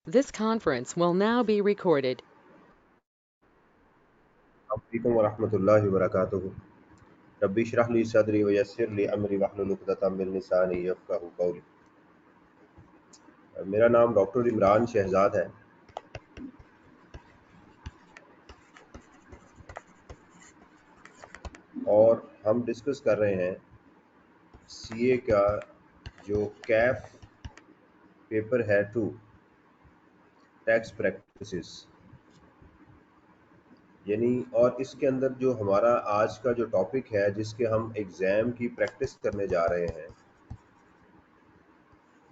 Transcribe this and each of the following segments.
This conference will now be recorded. अस्सलामुअलैकुम वरहमतुल्लाहि वबरकातुहू। Rabbi इश्रह ली सदरी व यस्सिर ली अमरी वहलुल उक़दतम मिन लिसानी यफ़क़हू क़ौली। मेरा नाम डॉक्टर इमरान शहजाद है और हम डिस्कस कर रहे हैं सीए का जो कैफ पेपर है 2 टैक्स प्रैक्टिसेस यानी, और इसके अंदर जो हमारा आज का जो टॉपिक है जिसके हम एग्ज़ाम की प्रैक्टिस करने जा रहे हैं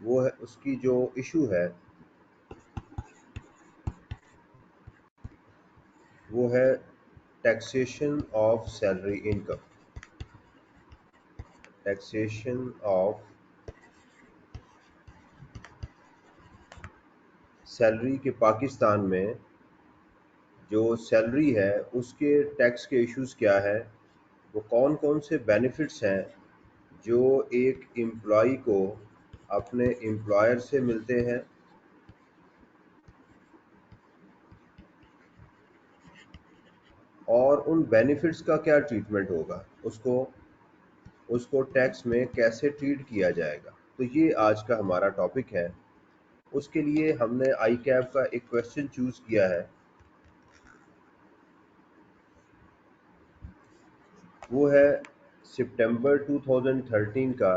वो है, उसकी जो इशू है वो है taxation of salary income. Taxation of salary के पाकिस्तान में जो सैलरी है उसके टैक्स के इश्यूज क्या है, वो कौन कौन से बेनिफिट्स हैं जो एक एम्प्लॉय को अपने एम्प्लॉयर से मिलते हैं, और उन बेनिफिट्स का क्या ट्रीटमेंट होगा, उसको उसको टैक्स में कैसे ट्रीट किया जाएगा। तो ये आज का हमारा टॉपिक है। उसके लिए हमने आई कैप का एक क्वेश्चन चूज किया है, वो है सितंबर 2013 का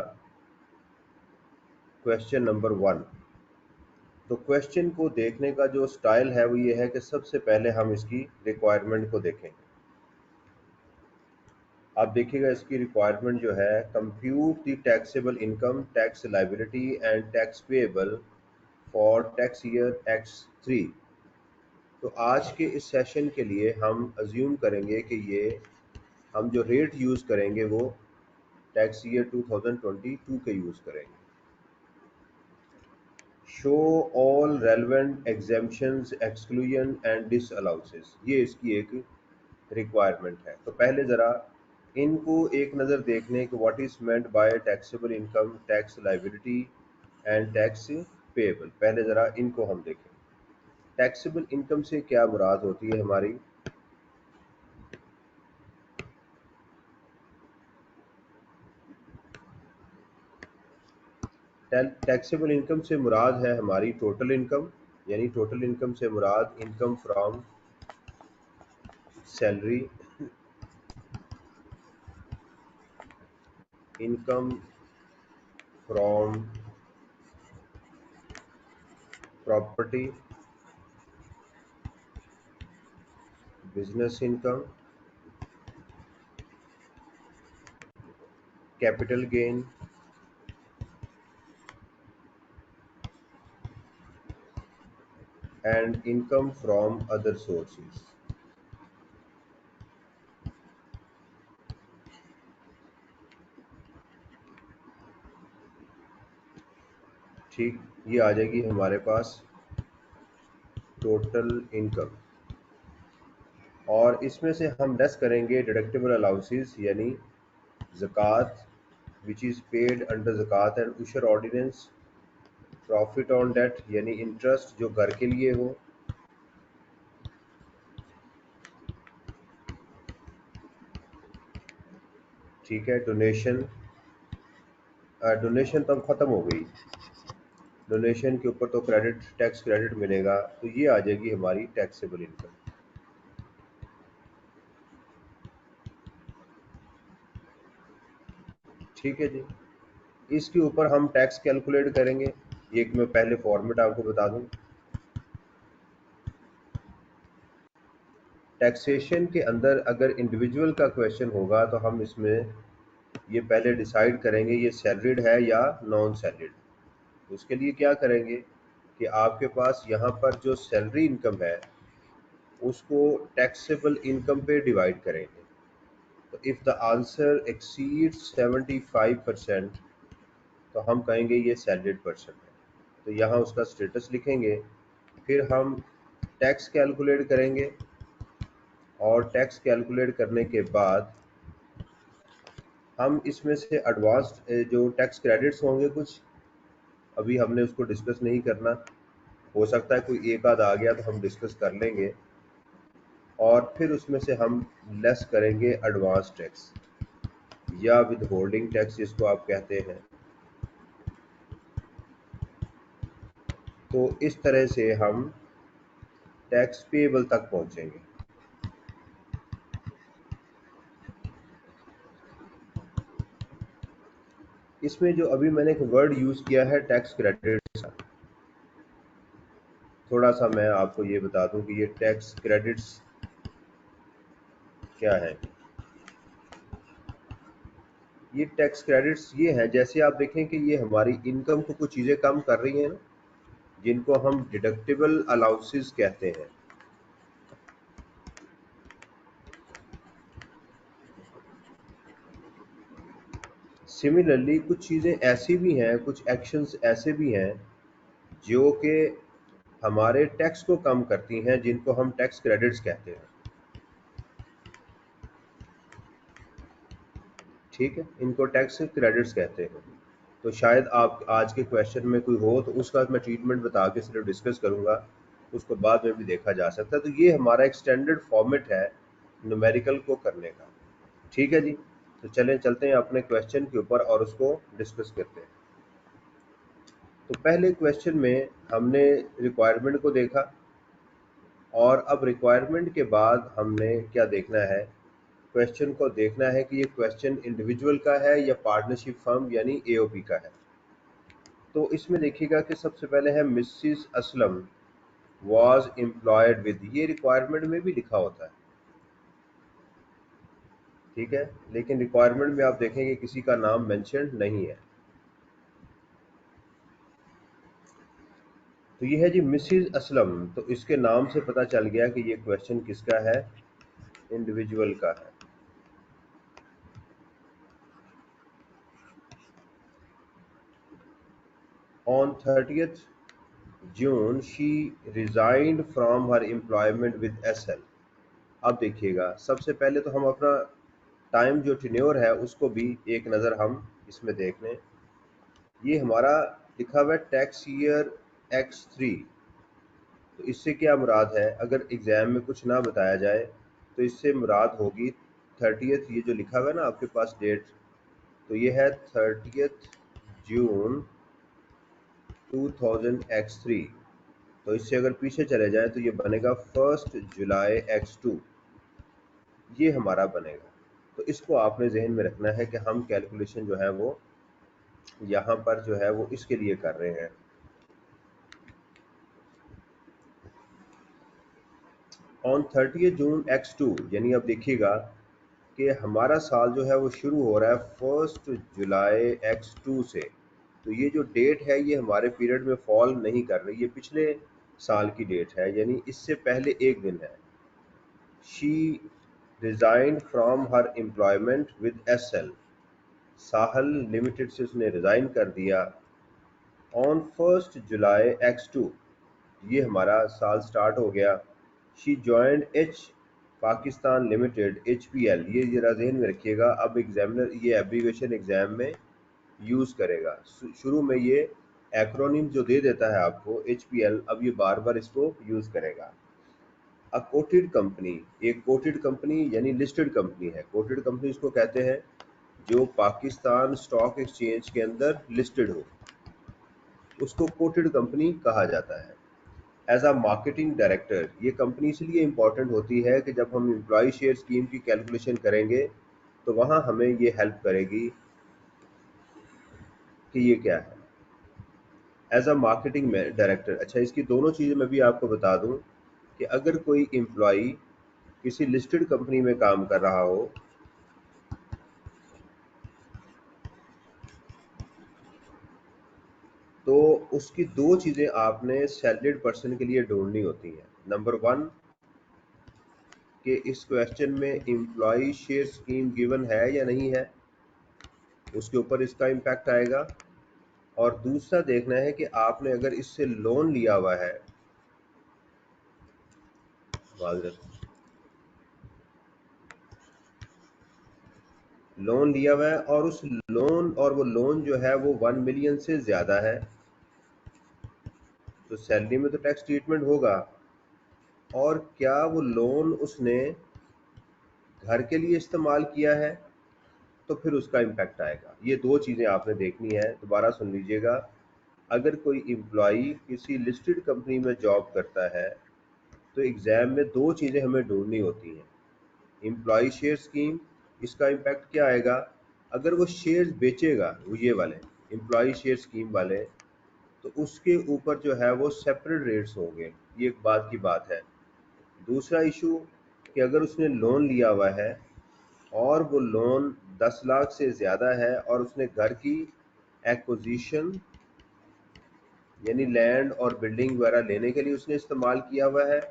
क्वेश्चन नंबर 1। तो क्वेश्चन को देखने का जो स्टाइल है वो ये है कि सबसे पहले हम इसकी रिक्वायरमेंट को देखेंगे। आप देखिएगा इसकी रिक्वायरमेंट जो है, compute the taxable income, tax liability and tax payable for tax year X3। तो आज के इस सेशन के लिए हम अज्यूम करेंगे कि ये हम जो रेट यूज़ करेंगे वो टैक्स ईयर 2022 के यूज़ करेंगे। Show all relevant exemptions, exclusion and disallowances, ये इसकी एक रिक्वायरमेंट है। तो पहले ज़रा इनको एक नज़र देख लें कि what is meant by taxable income, tax liability and tax payable. पहले ज़रा इनको हम देखें। टैक्सेबल इनकम से क्या मुराद होती है हमारी? टैक्सेबल इनकम से मुराद है हमारी टोटल इनकम, यानी टोटल इनकम से मुराद income from salary, income from property, business income, capital gain and income from other sources. ठीक, ये आ जाएगी हमारे पास टोटल इनकम, और इसमें से हम लेस करेंगे डिडक्टेबल अलाउंसेस यानी zakat which is paid under zakat and ushr ordinance, profit on debt यानी इंटरेस्ट जो घर के लिए हो, ठीक है। डोनेशन, डोनेशन तो अब ख़त्म हो गई, डोनेशन के ऊपर तो क्रेडिट, टैक्स क्रेडिट मिलेगा, तो ये आ जाएगी हमारी टैक्सेबल इनकम। ठीक है जी। इसके ऊपर हम टैक्स कैलकुलेट करेंगे। एक मैं पहले फॉर्मेट आपको बता दूं। टैक्सेशन के अंदर अगर इंडिविजुअल का क्वेश्चन होगा तो हम इसमें ये पहले डिसाइड करेंगे ये सैलरीड है या नॉन सैलरीड। उसके लिए क्या करेंगे कि आपके पास यहाँ पर जो सैलरी इनकम है उसको टैक्सेबल इनकम पे डिवाइड करेंगे। तो इफ़ द आंसर एक्सीड्स 75% तो हम कहेंगे ये सैलरीड पर्सन है, तो यहाँ उसका स्टेटस लिखेंगे। फिर हम टैक्स कैलकुलेट करेंगे, और टैक्स कैलकुलेट करने के बाद हम इसमें से एडवांस्ड जो टैक्स क्रेडिट्स होंगे कुछ, अभी हमने उसको डिस्कस नहीं करना, हो सकता है कोई एक आध आ गया तो हम डिस्कस कर लेंगे, और फिर उसमें से हम लेस करेंगे एडवांस टैक्स या विद होल्डिंग टैक्स जिसको आप कहते हैं। तो इस तरह से हम टैक्स पेएबल तक पहुंचेंगे। इसमें जो अभी मैंने एक वर्ड यूज किया है टैक्स क्रेडिट्स, थोड़ा सा मैं आपको ये बता दूं कि ये टैक्स क्रेडिट्स क्या है। ये टैक्स क्रेडिट्स ये है, जैसे आप देखें कि ये हमारी इनकम को कुछ चीज़ें कम कर रही हैं ना, जिनको हम डिडक्टिबल अलाउंसेस कहते हैं। सिमिलरली कुछ चीज़ें ऐसी भी हैं, कुछ एक्शंस ऐसे भी हैं जो कि हमारे टैक्स को कम करती हैं, जिनको हम टैक्स क्रेडिट्स कहते हैं। ठीक है, इनको टैक्स क्रेडिट्स कहते हैं। तो शायद आप आज के क्वेश्चन में कोई हो तो उसका मैं ट्रीटमेंट बता के सिर्फ डिस्कस करूंगा, उसको बाद में भी देखा जा सकता है। तो ये हमारा एक स्टैंडर्ड फॉर्मेट है न्यूमेरिकल को करने का। ठीक है जी, तो चलें चलते हैं अपने क्वेश्चन के ऊपर और उसको डिस्कस करते हैं। तो पहले क्वेश्चन में हमने रिक्वायरमेंट को देखा, और अब रिक्वायरमेंट के बाद हमने क्या देखना है, क्वेश्चन को देखना है कि ये क्वेश्चन इंडिविजुअल का है या पार्टनरशिप फर्म यानी एओपी का है। तो इसमें देखिएगा कि सबसे पहले है Mrs Aslam was employed with, ये रिक्वायरमेंट में भी लिखा होता है, ठीक है, लेकिन रिक्वायरमेंट में आप देखेंगे किसी का नाम मेंशन नहीं है। तो ये है जी मिसिस असलम, तो इसके नाम से पता चल गया कि ये क्वेश्चन किसका है, इंडिविजुअल का है। On 30th June she resigned from her employment with SL. अब देखिएगा सबसे पहले तो हम अपना टाइम जो टेन्योर है उसको भी एक नज़र हम इसमें देख लें। ये हमारा लिखा हुआ है टैक्स ईयर X3। तो इससे क्या मुराद है, अगर एग्ज़ाम में कुछ ना बताया जाए तो इससे मुराद होगी 30th, ये जो लिखा हुआ है ना आपके पास डेट, तो ये है 30th जून 2000 X3। तो इससे अगर पीछे चले जाए तो ये बनेगा 1 जुलाई X2, ये हमारा बनेगा। तो इसको आपने जहन में रखना है कि हम कैलकुलेशन जो है वो यहाँ पर जो है वो इसके लिए कर रहे हैं। ऑन 30 जून X2, यानी अब देखिएगा कि हमारा साल जो है वो शुरू हो रहा है 1 जुलाई X2 से। तो ये जो डेट है ये हमारे पीरियड में फॉल नहीं कर रही, ये पिछले साल की डेट है, यानी इससे पहले एक दिन है। She resigned from her employment with SL, Sahal limited से उसने रिजाइन कर दिया। ऑन 1 जुलाई X2, ये हमारा साल स्टार्ट हो गया। She joined H Pakistan limited HPL, ये जरा जहन में रखिएगा, अब एग्जामिनर ये एब्रीविएशन एग्जाम में यूज़ करेगा। शुरू में ये एक्रोनिम जो दे देता है आपको HPL, अब ये बार बार इसको यूज़ करेगा। अ कोटेड कंपनी, एक कोटेड कंपनी यानी लिस्टेड कंपनी है। कोटेड कंपनी इसको कहते हैं जो पाकिस्तान स्टॉक एक्सचेंज के अंदर लिस्टेड हो, उसको कोटेड कंपनी कहा जाता है। एज अ मार्केटिंग डायरेक्टर, ये कंपनी इसलिए इंपॉर्टेंट होती है कि जब हम एम्प्लॉय शेयर स्कीम की कैलकुलेशन करेंगे तो वहाँ हमें ये हेल्प करेगी कि ये क्या है, एज अ मार्केटिंग डायरेक्टर। अच्छा, इसकी दोनों चीज़ें मैं भी आपको बता दूं कि अगर कोई एम्प्लॉय किसी लिस्टेड कंपनी में काम कर रहा हो तो उसकी दो चीज़ें आपने सैलरीड पर्सन के लिए ढूंढनी होती हैं। नंबर वन, कि इस क्वेश्चन में एम्प्लॉय शेयर स्कीम गिवन है या नहीं है, उसके ऊपर इसका इम्पैक्ट आएगा। और दूसरा देखना है कि आपने अगर इससे लोन लिया हुआ है, लोन लिया हुआ है और उस लोन, और वो लोन जो है वो 1 मिलियन से ज़्यादा है, तो सैलरी में तो टैक्स ट्रीटमेंट होगा। और क्या वो लोन उसने घर के लिए इस्तेमाल किया है तो फिर उसका इम्पैक्ट आएगा। ये दो चीज़ें आपने देखनी है, दोबारा सुन लीजिएगा। अगर कोई एम्प्लॉई किसी लिस्टेड कंपनी में जॉब करता है तो एग्ज़ाम में दो चीज़ें हमें ढूंढनी होती हैं। एम्प्लॉय शेयर स्कीम, इसका इम्पैक्ट क्या आएगा? अगर वो शेयर्स बेचेगा, वो ये वाले एम्प्लॉय शेयर स्कीम वाले, तो उसके ऊपर जो है वो सेपरेट रेट्स होंगे। ये एक बात की बात है। दूसरा इशू कि अगर उसने लोन लिया हुआ है और वो लोन 10 लाख से ज़्यादा है और उसने घर की एक्विजिशन यानी लैंड और बिल्डिंग वगैरह लेने के लिए उसने इस्तेमाल किया हुआ है,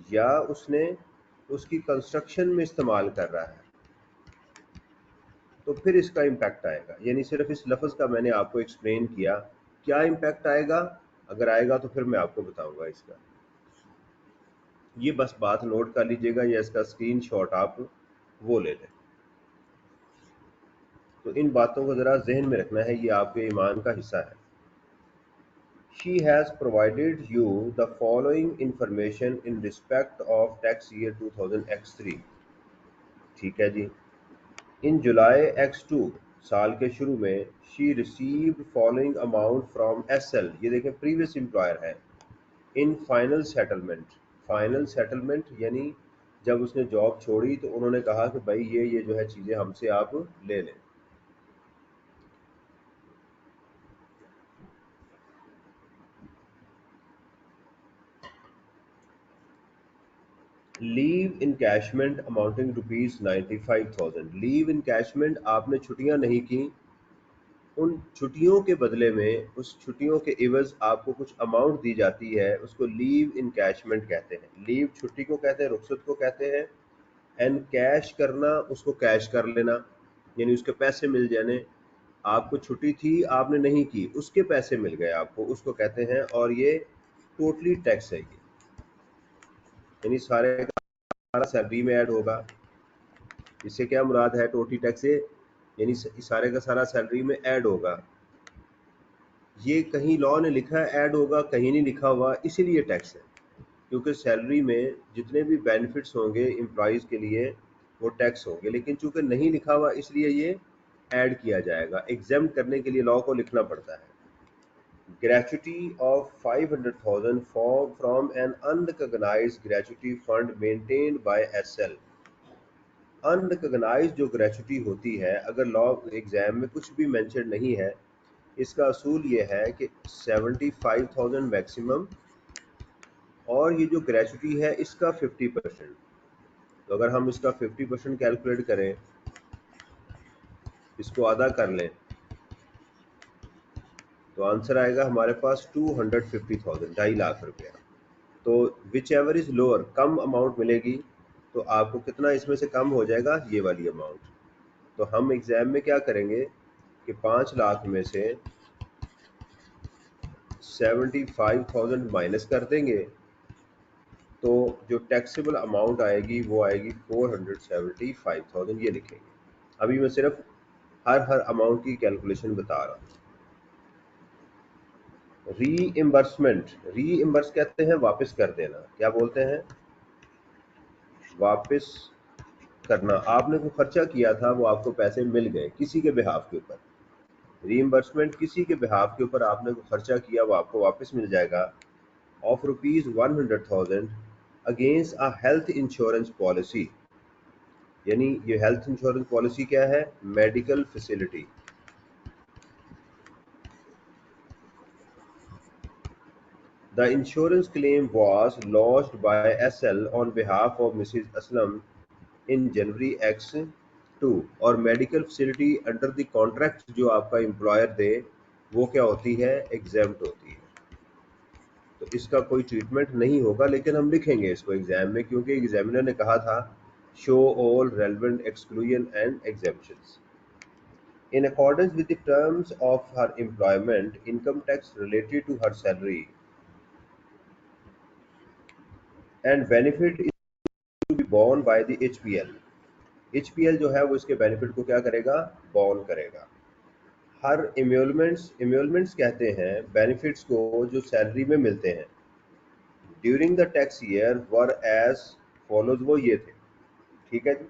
या उसने उसकी कंस्ट्रक्शन में इस्तेमाल कर रहा है, तो फिर इसका इम्पैक्ट आएगा। यानी सिर्फ इस लफ्ज़ का मैंने आपको एक्सप्लेन किया, क्या इम्पैक्ट आएगा। अगर आएगा तो फिर मैं आपको बताऊंगा इसका। ये बस बात नोट कर लीजिएगा या इसका स्क्रीनशॉट आप वो ले लें। तो इन बातों को ज़रा जहन में रखना है, ये आपके ईमान का हिस्सा है। She has provided you the following information in respect of tax year 2000 X3। ठीक है जी। इन जुलाई X2 साल के शुरू में she received following amount from SL, ये देखें प्रीवियस एम्प्लॉयर है, in final settlement. Final settlement यानी जब उसने जॉब छोड़ी तो उन्होंने कहा कि भाई ये जो है चीज़ें हमसे आप ले लें। Leave encashment amounting ₹95,000। Leave encashment, आपने छुट्टियां नहीं की, उन छुट्टियों के बदले में, उस छुट्टियों के इवज़ आपको कुछ अमाउंट दी जाती है, उसको लीव इनकैशमेंट कहते हैं। लीव छुट्टी को कहते हैं, रुखसत को कहते हैं। एंड कैश करना, उसको कैश कर लेना, यानी उसके पैसे मिल जाने। आपको छुट्टी थी, आपने नहीं की, उसके पैसे मिल गए आपको, उसको कहते हैं। और ये टोटली टैक्स है, ये यानी सारे का सारा सैलरी में ऐड होगा। इससे क्या मुराद है टोटली टैक्स से? यानी सारे का सारा सैलरी में ऐड होगा। ये कहीं लॉ ने लिखा है ऐड होगा, कहीं नहीं लिखा हुआ, इसीलिए टैक्स है। क्योंकि सैलरी में जितने भी बेनिफिट्स होंगे एम्प्लॉयज़ के लिए वो टैक्स होंगे, लेकिन चूंकि नहीं लिखा हुआ इसलिए ये ऐड किया जाएगा। एग्जाम्प्ट करने के लिए लॉ को लिखना पड़ता है। Gratuity of 500,000 from an unrecognised gratuity fund maintained by SL. Unrecognised जो ग्रेचुटी होती है, अगर लॉ एग्जाम में कुछ भी मेंशन नहीं है, इसका असूल ये है कि 75,000 मैक्सिमम, और ये जो ग्रेचुटी है इसका 50%। तो अगर हम इसका 50% कैलकुलेट करें, इसको आधा कर लें, तो आंसर आएगा हमारे पास 250,000, 2.5 लाख रुपया। तो which ever is lower, come amount मिलेगी, तो आपको कितना इसमें से कम हो जाएगा? ये वाली अमाउंट। तो हम एग्ज़ाम में क्या करेंगे कि 5 लाख में से 75,000 माइनस कर देंगे, तो जो टैक्सेबल अमाउंट आएगी वो आएगी 475,000, ये लिखेंगे। अभी मैं सिर्फ हर अमाउंट की कैलकुलेशन बता रहा हूँ। रीइंबर्समेंट, रीइंबर्स कहते हैं वापस कर देना। क्या बोलते हैं? वापस करना। आपने कोई खर्चा किया था, वो आपको पैसे मिल गए किसी के बिहाफ के ऊपर। रीइंबर्समेंट, किसी के बिहाफ के ऊपर आपने कोई खर्चा किया, वो आपको वापस मिल जाएगा। Of ₹100,000 against a health insurance policy. यानी ये हेल्थ इंश्योरेंस पॉलिसी क्या है? Medical facility. The insurance claim was lodged by SL on behalf of Mrs. Aslam in January X2। और medical facility under the contract जो आपका employer they, वो क्या होती है? एग्जेम्प्ट होती है। तो इसका कोई ट्रीटमेंट नहीं होगा, लेकिन हम लिखेंगे इसको एग्जाम में, क्योंकि एग्जामिनर ने कहा था show all relevant exclusion and exemptions. In accordance with the terms of her employment, income tax related to her salary and benefit is to be borne by the HPL। HPL जो है वो इसके benefit को क्या करेगा? Born करेगा। हर इम्यूलमेंट्स कहते हैं बेनिफिट्स को जो सैलरी में मिलते हैं during the tax year were as follows, वो ये थे। ठीक है जी।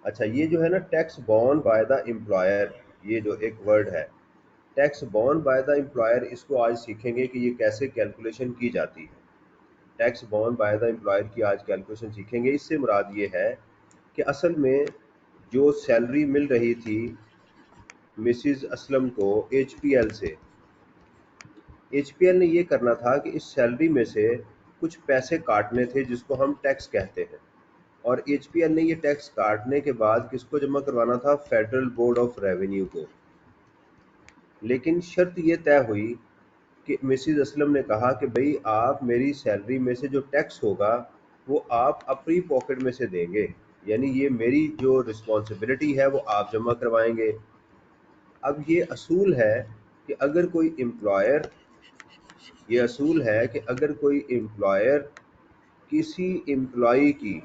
अच्छा, ये जो है ना tax borne by the employer, ये जो एक वर्ड है tax borne by the employer, इसको आज सीखेंगे कि ये कैसे कैलकुलेशन की जाती है। Tax borne by the employer की आज कैलकुलेशन सीखेंगे। इससे मुराद ये है कि असल में जो सैलरी मिल रही थी मिसिज असलम को एचपीएल से, एचपीएल ने ये करना था कि इस सैलरी में से कुछ पैसे काटने थे जिसको हम टैक्स कहते हैं, और एचपीएल ने ये टैक्स काटने के बाद किसको जमा करवाना था, फेडरल बोर्ड ऑफ रेवेन्यू को। लेकिन शर्त ये तय हुई कि मिसिज असलम ने कहा कि भाई आप मेरी सैलरी में से जो टैक्स होगा वो आप अपनी पॉकेट में से देंगे, यानी ये मेरी जो रिस्पॉन्सिबिलिटी है वो आप जमा करवाएंगे। अब ये असूल है कि अगर कोई एम्प्लॉयर, ये असूल है कि अगर कोई एम्प्लॉयर किसी एम्प्लॉई की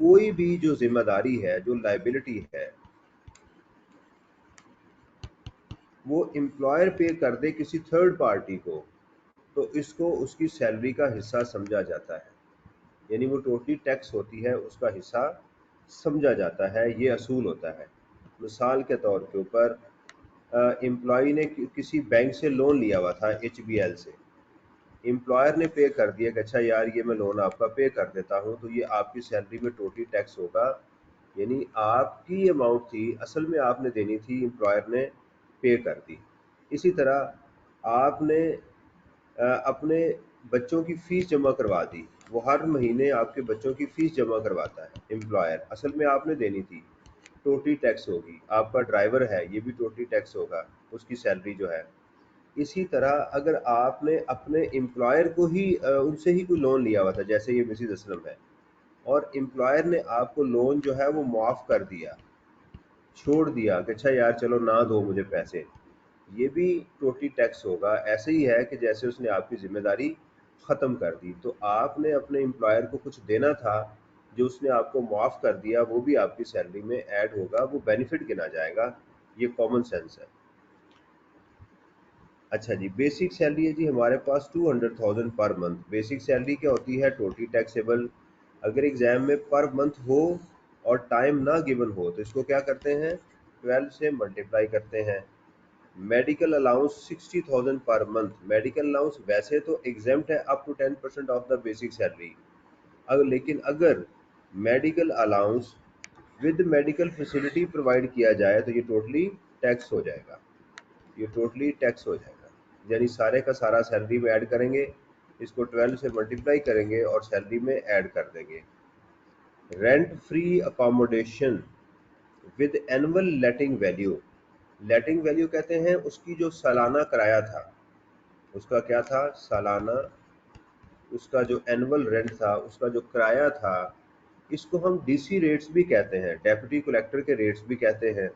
कोई भी जो जिम्मेदारी है, जो लाइबिलिटी है, वो एम्प्लॉयर पे कर दे किसी थर्ड पार्टी को, तो इसको उसकी सैलरी का हिस्सा समझा जाता है, यानी वो टोटली टैक्स होती है उसका हिस्सा समझा जाता है। ये असूल होता है। मिसाल के तौर के ऊपर एम्प्लॉई ने किसी बैंक से लोन लिया हुआ था एचबीएल से, एम्प्लॉयर ने पे कर दिया कि अच्छा यार ये मैं लोन आपका पे कर देता हूँ, तो ये आपकी सैलरी में टोटली टैक्स होगा, यानी आपकी अमाउंट थी असल में आपने देनी थी, एम्प्लॉयर ने पे कर दी। इसी तरह आपने अपने बच्चों की फ़ीस जमा करवा दी, वो हर महीने आपके बच्चों की फ़ीस जमा करवाता है एम्प्लॉयर, असल में आपने देनी थी, टोटली टैक्स होगी। आपका ड्राइवर है ये भी टोटली टैक्स होगा, उसकी सैलरी जो है। इसी तरह अगर आपने अपने एम्प्लॉयर को ही उनसे ही कोई लोन लिया हुआ था, जैसे ये मिसिज असलम है, और एम्प्लॉयर ने आपको लोन जो है वो मुआफ़ कर दिया, छोड़ दिया कि अच्छा यार चलो ना दो मुझे पैसे, ये भी टोटली टैक्स होगा। ऐसे ही है कि जैसे उसने आपकी ज़िम्मेदारी ख़त्म कर दी, तो आपने अपने एम्प्लॉयर को कुछ देना था, जो उसने आपको मुआफ़ कर दिया वो भी आपकी सैलरी में ऐड होगा, वो बेनिफिट गिना जाएगा। ये कॉमन सेंस है। अच्छा जी, बेसिक सैलरी है जी हमारे पास 200,000 पर मंथ। बेसिक सैलरी क्या होती है, टोटली टैक्सेबल। अगर एग्ज़ाम में पर मंथ हो और टाइम ना गिवन हो तो इसको क्या करते हैं, 12 से मल्टीप्लाई करते हैं। Medical allowance 60,000 per month. Medical allowance वैसे तो एग्जेम्प्ट है up to 10% of the basic salary, अगर लेकिन अगर medical allowance with medical facility provide किया जाए तो ये टोटली टैक्स हो जाएगा, ये टोटली टैक्स हो जाएगा। यानी सारे का सारा सैलरी में ऐड करेंगे, इसको 12 से मल्टीप्लाई करेंगे और सैलरी में ऐड कर देंगे। Rent free accommodation with annual letting value. Letting value कहते हैं उसकी जो सालाना किराया था, उसका क्या था सालाना, उसका जो एनुअल रेंट था, उसका जो किराया था, इसको हम डीसी रेट्स भी कहते हैं, डेप्यूटी कलेक्टर के रेट्स भी कहते हैं,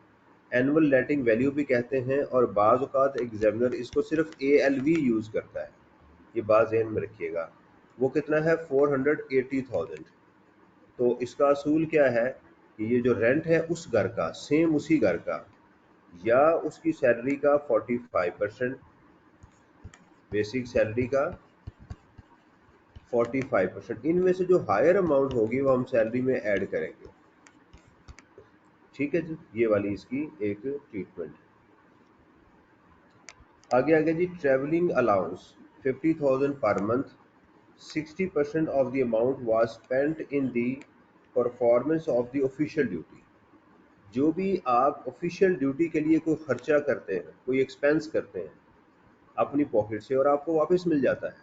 एनुअल लेटिंग वैल्यू भी कहते हैं, और बाज़ औक़ात एग्जामिनर इसको सिर्फ एएलवी यूज़ करता है। ये बात ज़हन में रखिएगा। वो कितना है, 480,000। तो इसका असूल क्या है कि ये जो रेंट है उस घर का, सेम उसी घर का, या उसकी सैलरी का 45%, बेसिक सैलरी का 45%, इनमें से जो हायर अमाउंट होगी वो हम सैलरी में ऐड करेंगे। ठीक है जी, ये वाली इसकी एक ट्रीटमेंट। आगे आगे जी, travelling allowance 50,000 per month, 60% of the amount was spent in the performance of the official duty. जो भी आप ऑफिशियल ड्यूटी के लिए कोई खर्चा करते हैं, कोई एक्सपेंस करते हैं अपनी पॉकेट से और आपको वापस मिल जाता है,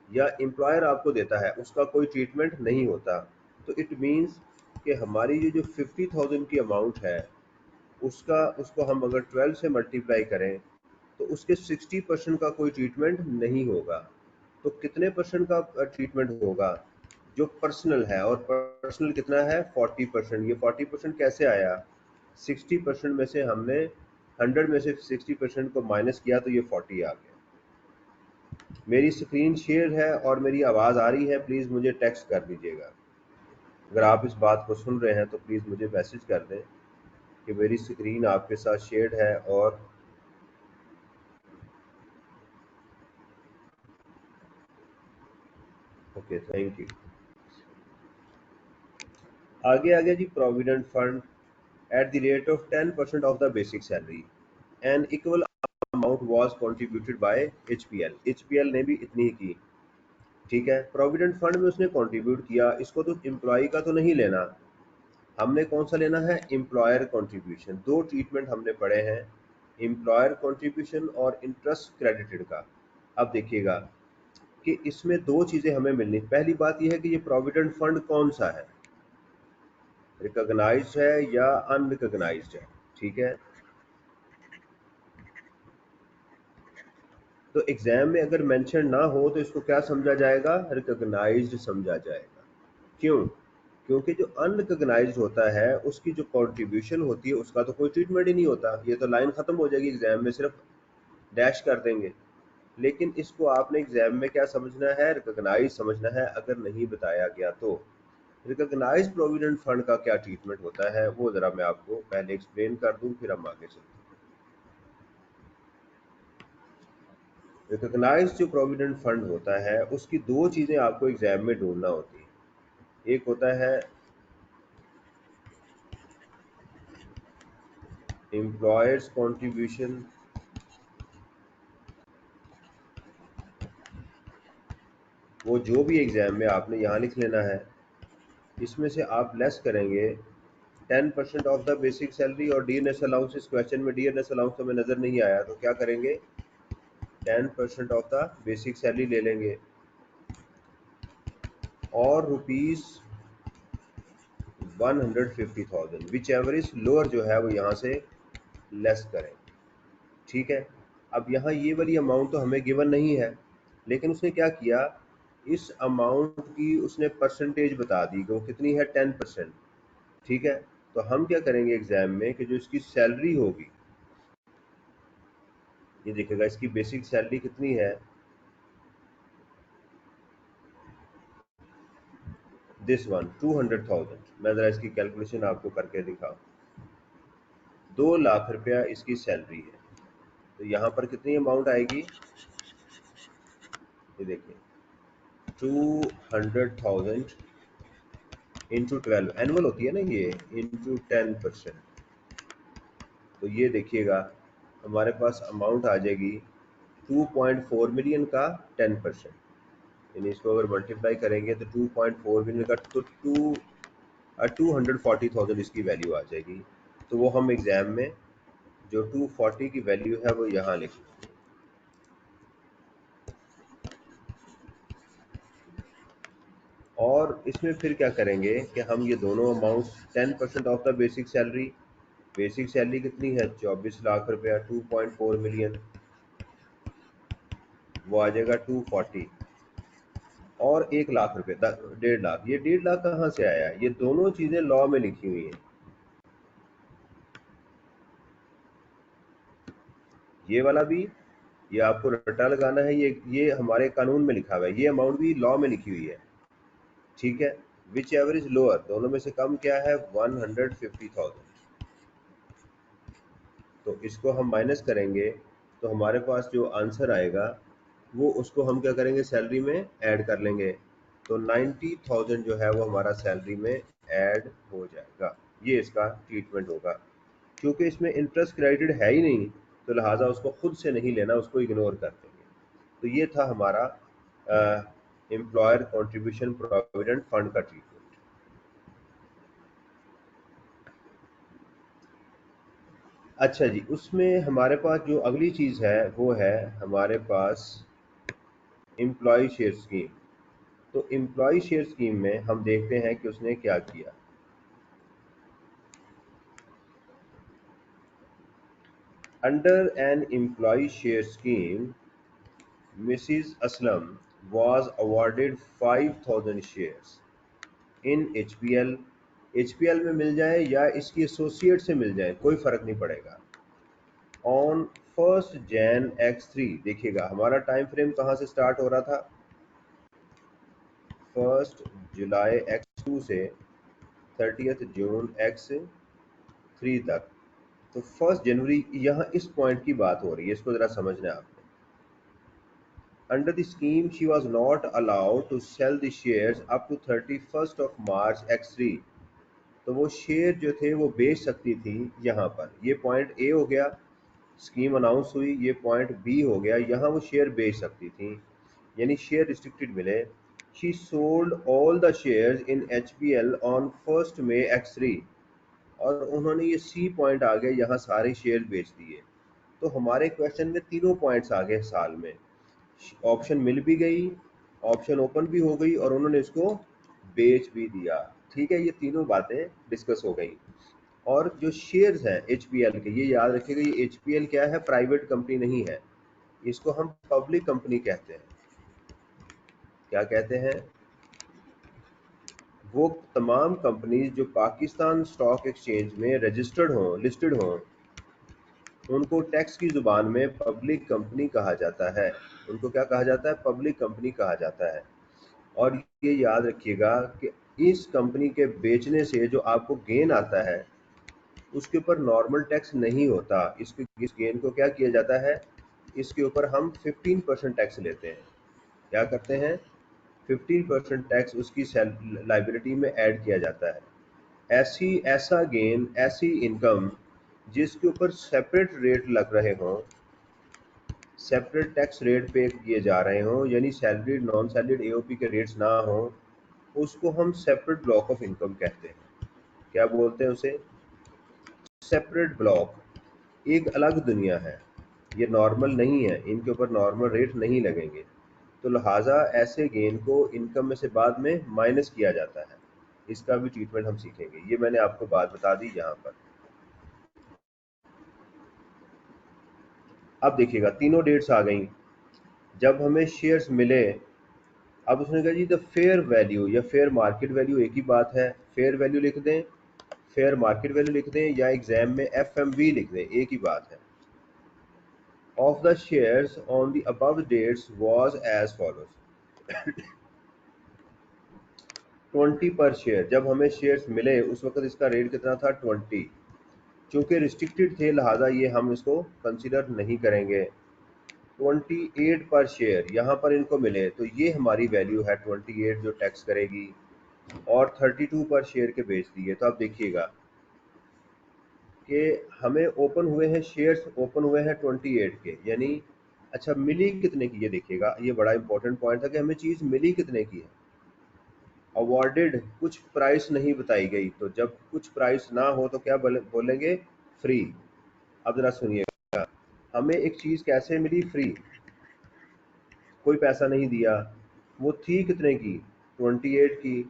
या एम्प्लॉयर आपको देता है, उसका कोई ट्रीटमेंट नहीं होता, तो इट मीन्स कि हमारी ये जो 50,000 की अमाउंट है उसका, उसको हम अगर 12 से मल्टीप्लाई करें तो उसके 60% का कोई ट्रीटमेंट नहीं होगा। तो कितने परसेंट का ट्रीटमेंट होगा, जो पर्सनल है, और पर्सनल कितना है 40%। ये 40% कैसे आया, 60% में से हमने 100 में से 60% को माइनस किया तो ये 40 आ गया। मेरी स्क्रीन शेयर है और मेरी आवाज़ आ रही है, प्लीज़ मुझे टेक्स्ट कर दीजिएगा। अगर आप इस बात को सुन रहे हैं तो प्लीज़ मुझे मैसेज कर दें कि मेरी स्क्रीन आपके साथ शेयर्ड है और ओके, थैंक यू। आगे आ गया जी, provident fund at the rate of 10% of the basic salary and equal amount was contributed by HPL. HPL ने भी इतनी ही की, ठीक है। प्रोविडेंट फंड में उसने कंट्रीब्यूट किया, इसको तो एम्प्लॉय का तो नहीं लेना, हमने कौन सा लेना है, एम्प्लॉयर कंट्रीब्यूशन। दो ट्रीटमेंट हमने पढ़े हैं, एम्प्लॉयर कंट्रीब्यूशन और इंटरेस्ट क्रेडिटेड का। अब देखिएगा कि इसमें दो चीजें हमें मिलनी। पहली बात यह है कि ये प्रोविडेंट फंड कौन सा है, रिकॉग्नाइज्ड है या अनरिकॉग्नाइज्ड है, ठीक है। तो एग्जाम में अगर मेंशन ना हो तो इसको क्या समझा जाएगा, रिकॉग्नाइज्ड समझा जाएगा। क्यों, क्योंकि जो अनरिकॉग्नाइज्ड होता है उसकी जो कंट्रीब्यूशन होती है उसका तो कोई ट्रीटमेंट ही नहीं होता, ये तो लाइन खत्म हो जाएगी, एग्जाम में सिर्फ डैश कर देंगे। लेकिन इसको आपने एग्जाम में क्या समझना है, रिकॉग्नाइज समझना है, अगर नहीं बताया गया तो। रिकॉग्नाइज प्रोविडेंट फंड का क्या ट्रीटमेंट होता है वो जरा मैं आपको पहले एक्सप्लेन कर दूं, फिर हम आगे चलते हैं। रिकॉग्नाइज जो प्रोविडेंट फंड होता है उसकी दो चीजें आपको एग्जाम में ढूंढना होती है। एक होता है एम्प्लॉयर्स कंट्रीब्यूशन, वो जो भी एग्जाम में आपने यहाँ लिख लेना है, इसमें से आप लेस करेंगे 10% ऑफ द बेसिक सैलरी और डीएनएस अलाउंस। इस क्वेश्चन में डीएनएस अलाउंस हमें नजर नहीं आया तो क्या करेंगे, 10% ऑफ द बेसिक सैलरी ले लेंगे और rupees 150,000 which ever is lower जो है वो यहाँ से लेस करें, ठीक है। अब यहाँ ये वाली अमाउंट तो हमें गिवन नहीं है, लेकिन उसने क्या किया, इस अमाउंट की उसने परसेंटेज बता दी कि वो कितनी है, 10%, ठीक है। तो हम क्या करेंगे एग्जाम में कि जो इसकी सैलरी होगी, ये देखिएगा इसकी बेसिक सैलरी कितनी है, दिस वन 200,000। मैं जरा इसकी कैलकुलेशन आपको करके दिखाऊं, 2 लाख रुपया इसकी सैलरी है। तो यहाँ पर कितनी अमाउंट आएगी, ये देखिए 200,000 इंटू 12, एनुअल होती है ना ये, इंटू 10%। तो ये देखिएगा हमारे पास अमाउंट आ जाएगी 2.4 मिलियन का 10%, यानी इसको अगर मल्टीप्लाई करेंगे तो 2.4 मिलियन का तो 240,000 इसकी वैल्यू आ जाएगी। तो वो हम एग्जाम में जो 240 की वैल्यू है वो यहाँ लिखेंगे। और इसमें फिर क्या करेंगे कि हम ये दोनों amount 10% of the basic salary, basic salary कितनी है 24 लाख रुपया, 2.4 मिलियन, वो आ जाएगा 240, और 1 लाख रुपए 1.5 लाख, ये 1.5 लाख कहाँ से आया, ये दोनों चीजें लॉ में लिखी हुई हैं। ये वाला भी, ये आपको रट्टा लगाना है, ये हमारे कानून में लिखा हुआ है, ये अमाउंट भी लॉ में लिखी हुई है, ठीक है। विच एवरेज लोअर, दोनों में से कम क्या है, 150,000। तो इसको हम माइनस करेंगे तो हमारे पास जो आंसर आएगा वो उसको हम क्या करेंगे, सैलरी में ऐड कर लेंगे। तो 90,000 जो है वो हमारा सैलरी में ऐड हो जाएगा। ये इसका ट्रीटमेंट होगा। क्योंकि इसमें इंटरेस्ट क्रेडिट है ही नहीं तो लिहाजा उसको खुद से नहीं लेना, उसको इग्नोर कर देंगे। तो ये था हमारा एम्प्लॉयर कंट्रीब्यूशन प्रोविडेंट फंड का ट्रीटमेंट। अच्छा जी, उसमें हमारे पास जो अगली चीज़ है वो है हमारे पास एम्प्लॉय शेयर स्कीम। तो एम्प्लॉय शेयर स्कीम में हम देखते हैं कि उसने क्या किया। Under an employee share scheme Mrs Aslam was awarded 5,000 shares in HPL। HPL में मिल जाए या इसकी एसोसिएट से मिल जाए कोई फर्क नहीं पड़ेगा। ऑन 1 Jan देखिएगा हमारा टाइम फ्रेम कहाँ से स्टार्ट हो रहा था, 1 जुलाई X2 से 30 जून X3 तक। तो 1 जनवरी यहाँ इस पॉइंट की बात हो रही है, इसको जरा समझना है आपने। Under the scheme, she was not allowed to sell the shares up to 31st of March X3। तो वो शेयर जो थे वो बेच सकती थी यहाँ पर। ये पॉइंट ए हो गया, स्कीम अनाउंस हुई। ये पॉइंट बी हो गया, यहाँ वो शेयर बेच सकती थी, यानी शेयर रिस्ट्रिक्टेड मिले। She sold all the shares in HBL on 1st May X3। और उन्होंने ये सी पॉइंट आ गए, यहाँ सारे शेयर बेच दिए। तो हमारे क्वेश्चन में तीनों पॉइंट्स आ गए साल में। ऑप्शन मिल भी गई, ऑप्शन ओपन भी हो गई, और उन्होंने इसको बेच भी दिया। ठीक है, ये तीनों बातें डिस्कस हो गई। और जो शेयर्स हैं HPL के, ये याद रखिएगा, ये HPL क्या है, प्राइवेट कंपनी नहीं है, इसको हम पब्लिक कंपनी कहते हैं। क्या कहते हैं? वो तमाम कंपनीज जो पाकिस्तान स्टॉक एक्सचेंज में रजिस्टर्ड हों, लिस्टेड हों, उनको टैक्स की ज़ुबान में पब्लिक कंपनी कहा जाता है। उनको क्या कहा जाता है? पब्लिक कंपनी कहा जाता है। और ये याद रखिएगा कि इस कंपनी के बेचने से जो आपको गेन आता है, उसके ऊपर नॉर्मल टैक्स नहीं होता। इस गेन को क्या किया जाता है? इसके ऊपर हम 15% टैक्स लेते हैं। क्या करते हैं? 15% टैक्स उसकी लाइबिलिटी में ऐड किया जाता है। ऐसा गेन, ऐसी इनकम जिसके ऊपर सेपरेट रेट लग रहे हों, सेपरेट टैक्स रेट पे किए जा रहे हों, यानी सैलरीड नॉन सैलरीड AOP के रेट्स ना हों, उसको हम सेपरेट ब्लॉक ऑफ इनकम कहते हैं। क्या बोलते हैं उसे? सेपरेट ब्लॉक, एक अलग दुनिया है। ये नॉर्मल नहीं है, इनके ऊपर नॉर्मल रेट नहीं लगेंगे। तो लिहाजा ऐसे गेन को इनकम में से बाद में माइनस किया जाता है। इसका भी ट्रीटमेंट हम सीखेंगे। ये मैंने आपको बात बता दी यहाँ पर। अब देखिएगा, तीनों डेट्स आ गई जब हमें शेयर्स मिले। अब उसने कहा जी द फेयर वैल्यू या फेयर मार्केट वैल्यू एक ही बात है। फेयर वैल्यू लिख दें, फेयर मार्केट वैल्यू लिख दें, या एग्जाम में FMV लिख दें, एक ही बात है। Of the shares on the above dates was as follows. 20 per share. जब हमें शेयर्स मिले उस वक्त इसका रेट कितना था? 20। चूंकि रिस्ट्रिक्टेड थे, लिहाजा ये हम इसको कंसिडर नहीं करेंगे। 28 पर शेयर यहाँ पर इनको मिले, तो ये हमारी वैल्यू है 28 जो टैक्स करेगी। और 32 पर शेयर के बेच दिए। तो आप देखिएगा कि हमें ओपन हुए हैं शेयर्स, ओपन हुए हैं 28 के, यानी अच्छा मिली कितने की? ये देखिएगा, ये बड़ा इंपॉर्टेंट पॉइंट था कि हमें चीज़ मिली कितने की है। अवॉर्डेड, कुछ प्राइस नहीं बताई गई। तो जब कुछ प्राइस ना हो तो क्या बोलेंगे? फ्री। अब जरा सुनिएगा, हमें एक चीज़ कैसे मिली? फ्री, कोई पैसा नहीं दिया। वो थी कितने की? 28 की।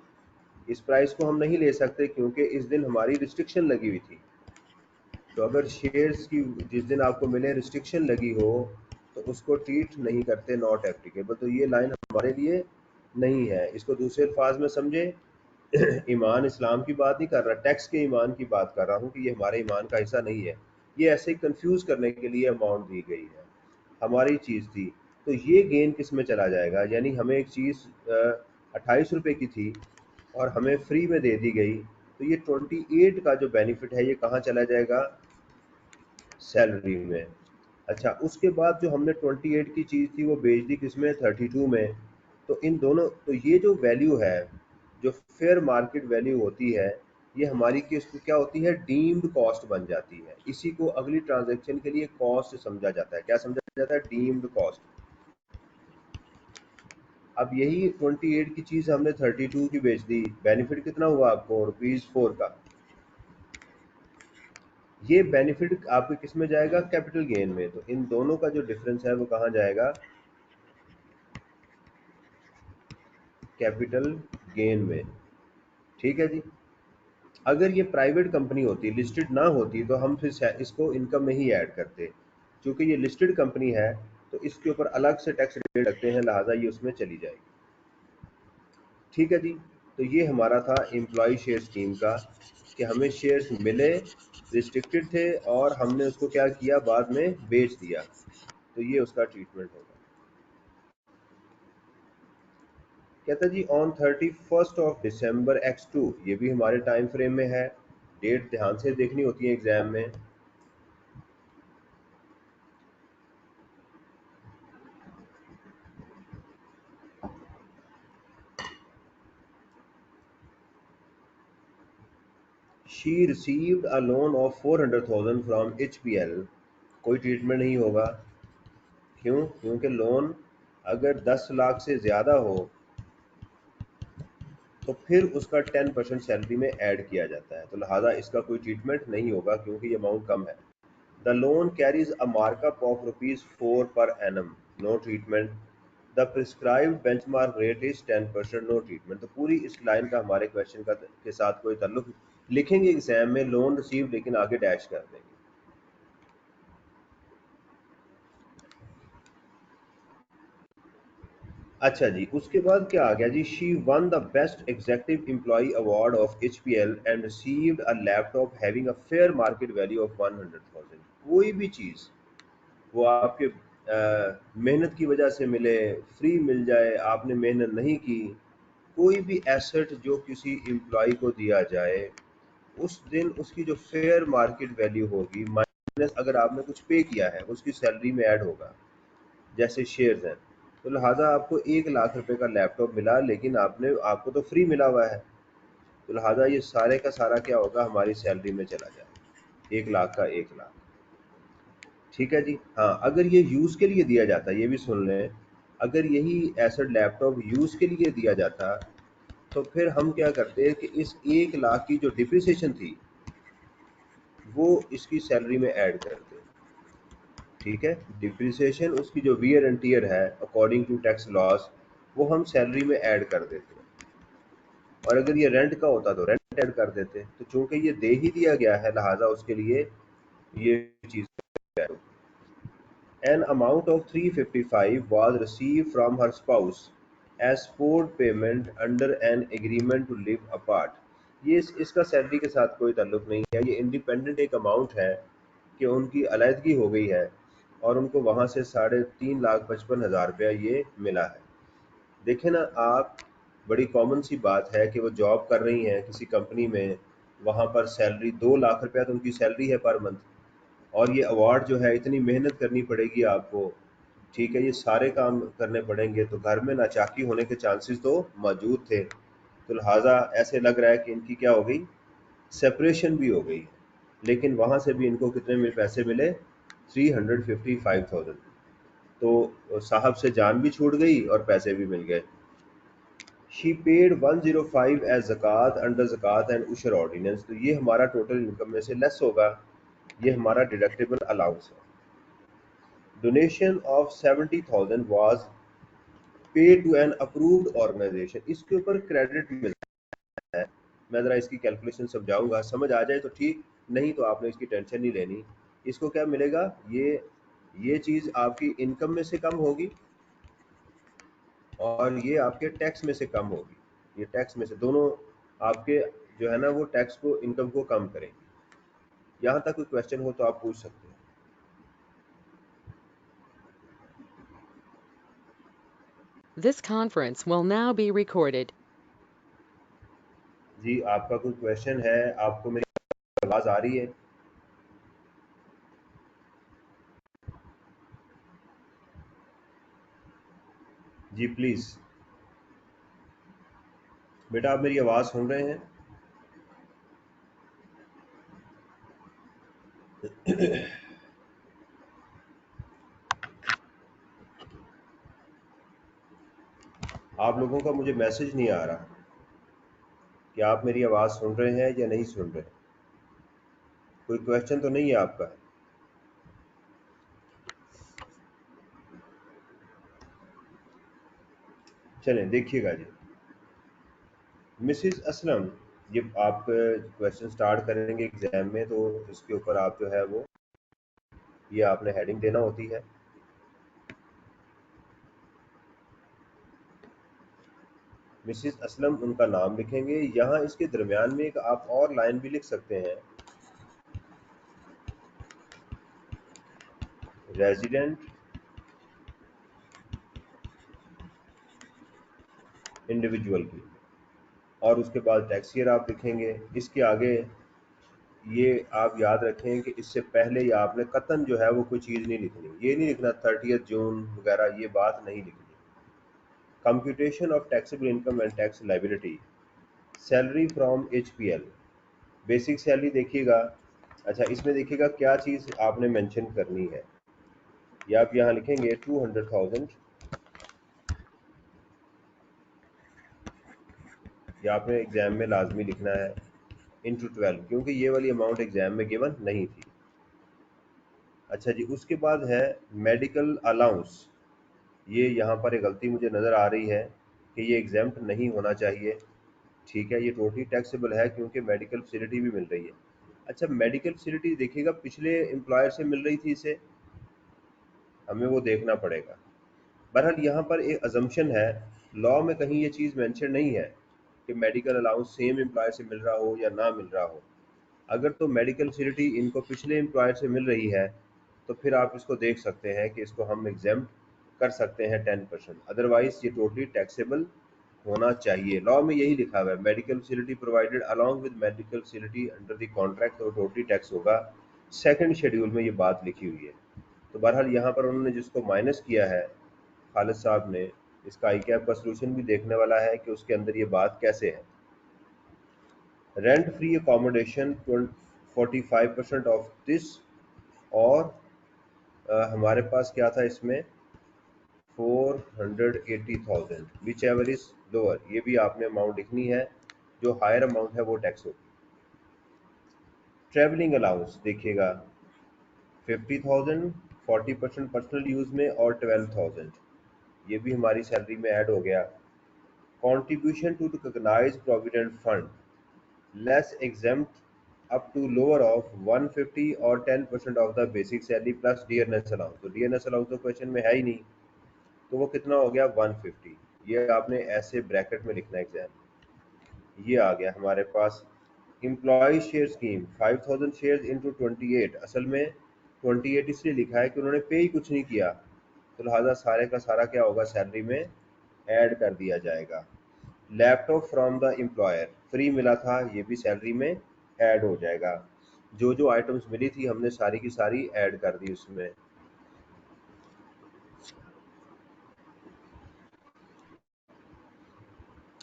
इस प्राइस को हम नहीं ले सकते क्योंकि इस दिन हमारी रिस्ट्रिक्शन लगी हुई थी। तो अगर शेयर्स की जिस दिन आपको मिले रिस्ट्रिक्शन लगी हो, तो उसको ट्रीट नहीं करते, नॉट एप्लीकेबल। तो ये लाइन हमारे लिए नहीं है। इसको दूसरे अल्फाज में समझे, ईमान इस्लाम की बात नहीं कर रहा, टैक्स के ईमान की बात कर रहा हूँ कि ये हमारे ईमान का हिस्सा नहीं है। ये ऐसे ही कंफ्यूज करने के लिए अमाउंट दी गई है, हमारी चीज़ थी। तो ये गेन किस में चला जाएगा? यानी हमें एक चीज़ 28 रुपये की थी और हमें फ्री में दे दी गई, तो ये 28 का जो बेनिफिट है ये कहाँ चला जाएगा? सैलरी में। अच्छा, उसके बाद जो हमने 28 की चीज़ थी वो बेच दी किसमें? 32 में। तो इन दोनों, तो ये जो वैल्यू है, जो फेयर मार्केट वैल्यू होती है, ये हमारी क्या होती है? डीम्ड कॉस्ट बन जाती है। इसी को अगली ट्रांजैक्शन के लिए कॉस्ट समझा जाता है। क्या समझा जाता है? Deemed cost. अब यही 28 की चीज़ हमने 32 की बेच दी, बेनिफिट कितना हुआ आपको? ₹4 का। ये बेनिफिट आपके किस में जाएगा? कैपिटल गेन में। तो इन दोनों का जो डिफरेंस है वो कहाँ जाएगा? कैपिटल गेन में। ठीक है जी। अगर ये प्राइवेट कंपनी होती, लिस्टेड ना होती, तो हम फिर इसको इनकम में ही ऐड करते। क्योंकि ये लिस्टेड कंपनी है तो इसके ऊपर अलग से टैक्स रेट रखते हैं, लिहाजा ये उसमें चली जाएगी। ठीक है जी। तो ये हमारा था एम्प्लॉय शेयर स्कीम का, कि हमें शेयर्स मिले, रिस्ट्रिक्टेड थे, और हमने उसको क्या किया? बाद में बेच दिया। तो ये उसका ट्रीटमेंट होगा। कहता जी ऑन 31 X2, ये भी हमारे टाइम फ्रेम में है। डेट ध्यान से देखनी होती है एग्जाम में। She received a loan of 400,000 from HPL, कोई ट्रीटमेंट नहीं होगा। क्यों? क्योंकि लोन अगर 10 लाख से ज़्यादा हो तो फिर उसका 10% सैलरी में ऐड किया जाता है, तो लिहाजा इसका कोई ट्रीटमेंट नहीं होगा क्योंकि ये अमाउंट कम है। The loan carries a markup of ₹4 per annum, no treatment. The prescribed benchmark rate is 10%, no treatment. तो पूरी इस लाइन का हमारे क्वेश्चन का के साथ कोई ताल्लुक लिखेंगे एग्जाम में लोन रिसीव, लेकिन आगे डैश कर देंगे। अच्छा जी, उसके बाद क्या आ गया जी, she won the best executive employee award of HPL and received a laptop having a fair market value of 100,000। कोई भी चीज़ वो आपके मेहनत की वजह से मिले, फ्री मिल जाए, आपने मेहनत नहीं की, कोई भी एसेट जो किसी एम्प्लॉय को दिया जाए, उस दिन उसकी जो फेयर मार्केट वैल्यू होगी माइनस अगर आपने कुछ पे किया है उसकी सैलरी में ऐड होगा, जैसे शेयर्स हैं। तो लिहाजा आपको 1 लाख रुपए का लैपटॉप मिला, लेकिन आपको तो फ्री मिला हुआ है, तो लिहाजा ये सारे का सारा क्या होगा, हमारी सैलरी में चला जाए, 1 लाख का 1 लाख। ठीक है जी। हाँ, अगर ये यूज़ के लिए दिया जाता, ये भी सुन लें, अगर यही एसेट लैपटॉप यूज़ के लिए दिया जाता तो फिर हम क्या करते हैं कि इस 1 लाख की जो डिप्रिसिएशन थी वो इसकी सैलरी में ऐड करते हैं। ठीक है, डिप्रिसिएशन उसकी जो वियर एंड टियर है अकॉर्डिंग टू टैक्स लॉस वो हम सैलरी में ऐड कर देते हैं, और अगर ये रेंट का होता तो रेंट ऐड कर देते। तो चूंकि ये दे ही दिया गया है लिहाजा उसके लिए ये चीज़। An amount of 355 was received from her spouse as sport payment under an agreement to live apart. ये इसका सैलरी के साथ कोई ताल्लुक नहीं है, ये इंडिपेंडेंट एक अमाउंट है कि उनकी अलहदगी हो गई है और उनको वहाँ से 3,55,000 रुपया ये मिला है। देखें ना आप, बड़ी कॉमन सी बात है कि वो जॉब कर रही हैं किसी कंपनी में, वहाँ पर सैलरी 2 लाख रुपया तो उनकी सैलरी है पर मंथ, और ये अवार्ड जो है इतनी मेहनत करनी पड़ेगी आपको। ठीक है, ये सारे काम करने पड़ेंगे, तो घर में नाचाकी होने के चांसेस तो मौजूद थे, तो लिहाजा ऐसे लग रहा है कि इनकी क्या हो गई, सेपरेशन भी हो गई। लेकिन वहाँ से भी इनको कितने में पैसे मिले, 355,000। तो साहब से जान भी छूट गई और पैसे भी मिल गए। She paid 105 as zakat under zakat and ushr ordinance, तो ये हमारा टोटल इनकम में से लेस होगा, ये हमारा डिडक्टेबल अलाउंस है। Donation of 70,000 was paid to an approved organisation, इसके ऊपर क्रेडिट मिलता है। मैं ज़रा इसकी कैलकुलेशन समझाऊंगा, समझ आ जाए तो ठीक, नहीं तो आपने इसकी टेंशन नहीं लेनी। इसको क्या मिलेगा, ये चीज़ आपकी इनकम में से कम होगी और ये आपके टैक्स में से कम होगी, ये टैक्स में से दोनों आपके जो है ना वो टैक्स को, इनकम को कम करेंगे। यहाँ तक कोई क्वेश्चन हो तो आप पूछ सकते हैं। This conference will now be recorded. जी, आपका कोई क्वेश्चन है? आपको मेरी आवाज़ आ रही है? जी प्लीज़, बेटा आप मेरी आवाज़ सुन रहे हैं? आप लोगों का मुझे मैसेज नहीं आ रहा कि आप मेरी आवाज़ सुन रहे हैं या नहीं सुन रहे। कोई क्वेश्चन तो नहीं है आपका? चलें देखिएगा जी। मिसिज असलम, ये आप क्वेश्चन स्टार्ट करेंगे एग्जाम में तो इसके ऊपर आप जो है वो ये आपने हेडिंग देना होती है। मिसिज असलम उनका नाम लिखेंगे, यहाँ इसके दरमियान में एक आप और लाइन भी लिख सकते हैं, रेजिडेंट इंडिविजुअल की, और उसके बाद टैक्स ईयर आप लिखेंगे। इसके आगे ये आप याद रखें कि इससे पहले ही आपने कतन जो है वो कोई चीज़ नहीं लिखनी, ये नहीं लिखना 30 जून वगैरह, ये बात नहीं लिखनी। Computation of taxable income and tax liability, salary from HPL, basic salary देखिएगा। अच्छा, इसमें देखिएगा क्या चीज़ आपने मेंशन करनी है। या आप यहाँ लिखेंगे 200,000, या आपने एग्जाम में लाजमी लिखना है इंटू 12, क्योंकि ये वाली अमाउंट एग्जाम में गिवन नहीं थी। अच्छा जी, उसके बाद है मेडिकल अलाउंस। ये यहाँ पर एक गलती मुझे नज़र आ रही है कि ये एग्जाम्प्ट नहीं होना चाहिए। ठीक है, ये टोटली टैक्सेबल है क्योंकि मेडिकल फैसिलिटी भी मिल रही है। अच्छा, मेडिकल फैसिलिटी देखिएगा पिछले एम्प्लॉयर से मिल रही थी इसे, हमें वो देखना पड़ेगा। बहरहाल यहाँ पर एक अजम्पशन है, लॉ में कहीं ये चीज़ मेंशन नहीं है कि मेडिकल अलाउंस सेम एम्प्लॉयर से मिल रहा हो या ना मिल रहा हो। अगर तो मेडिकल फैसिलिटी इनको पिछले एम्प्लॉयर से मिल रही है तो फिर आप इसको देख सकते हैं कि इसको हम एग्जाम्प्ट कर सकते हैं 10%, अदरवाइज ये टोटली टैक्सेबल होना चाहिए। लॉ में यही लिखा हुआ है, medical facility provided along with medical facility under the contract, तो टोटली टैक्स होगा। सेकंड शेड्यूल में ये बात लिखी हुई है। तो बहरहाल यहाँ पर उन्होंने जिसको माइनस किया है खालिद साहब ने, इसका आई कैप का सोल्यूशन भी देखने वाला है कि उसके अंदर ये बात कैसे है। Rent free accommodation 45% of this, और हमारे पास क्या था इसमें 480,000, विच एवर इज लोअर, ये भी आपने अमाउंट लिखनी है। जो हायर अमाउंट है वो टैक्स होगी। ट्रेवलिंग अलाउंस देखिएगा 50,000, 40% पर्सनल यूज में, और 12,000 ये भी हमारी सैलरी में ऐड हो गया। Contribution to recognise provident fund less exempt up to lower of 150 और 10% of the basic salary plus DNS allowance. तो डीएनएस अलाउंस तो क्वेश्चन में है ही नहीं, तो वो कितना हो गया 150। ये आपने ऐसे ब्रैकेट में लिखना है एग्जाम। ये आ गया हमारे पास। Employee share scheme 5,000 shares into 28, असल में 28 इसलिए लिखा है कि उन्होंने पे ही कुछ नहीं किया, तो लिहाजा सारे का सारा क्या होगा सैलरी में ऐड कर दिया जाएगा। Laptop from the employer free मिला था, ये भी सैलरी में ऐड हो जाएगा। जो जो आइटम्स मिली थी हमने सारी की सारी ऐड कर दी उसमें।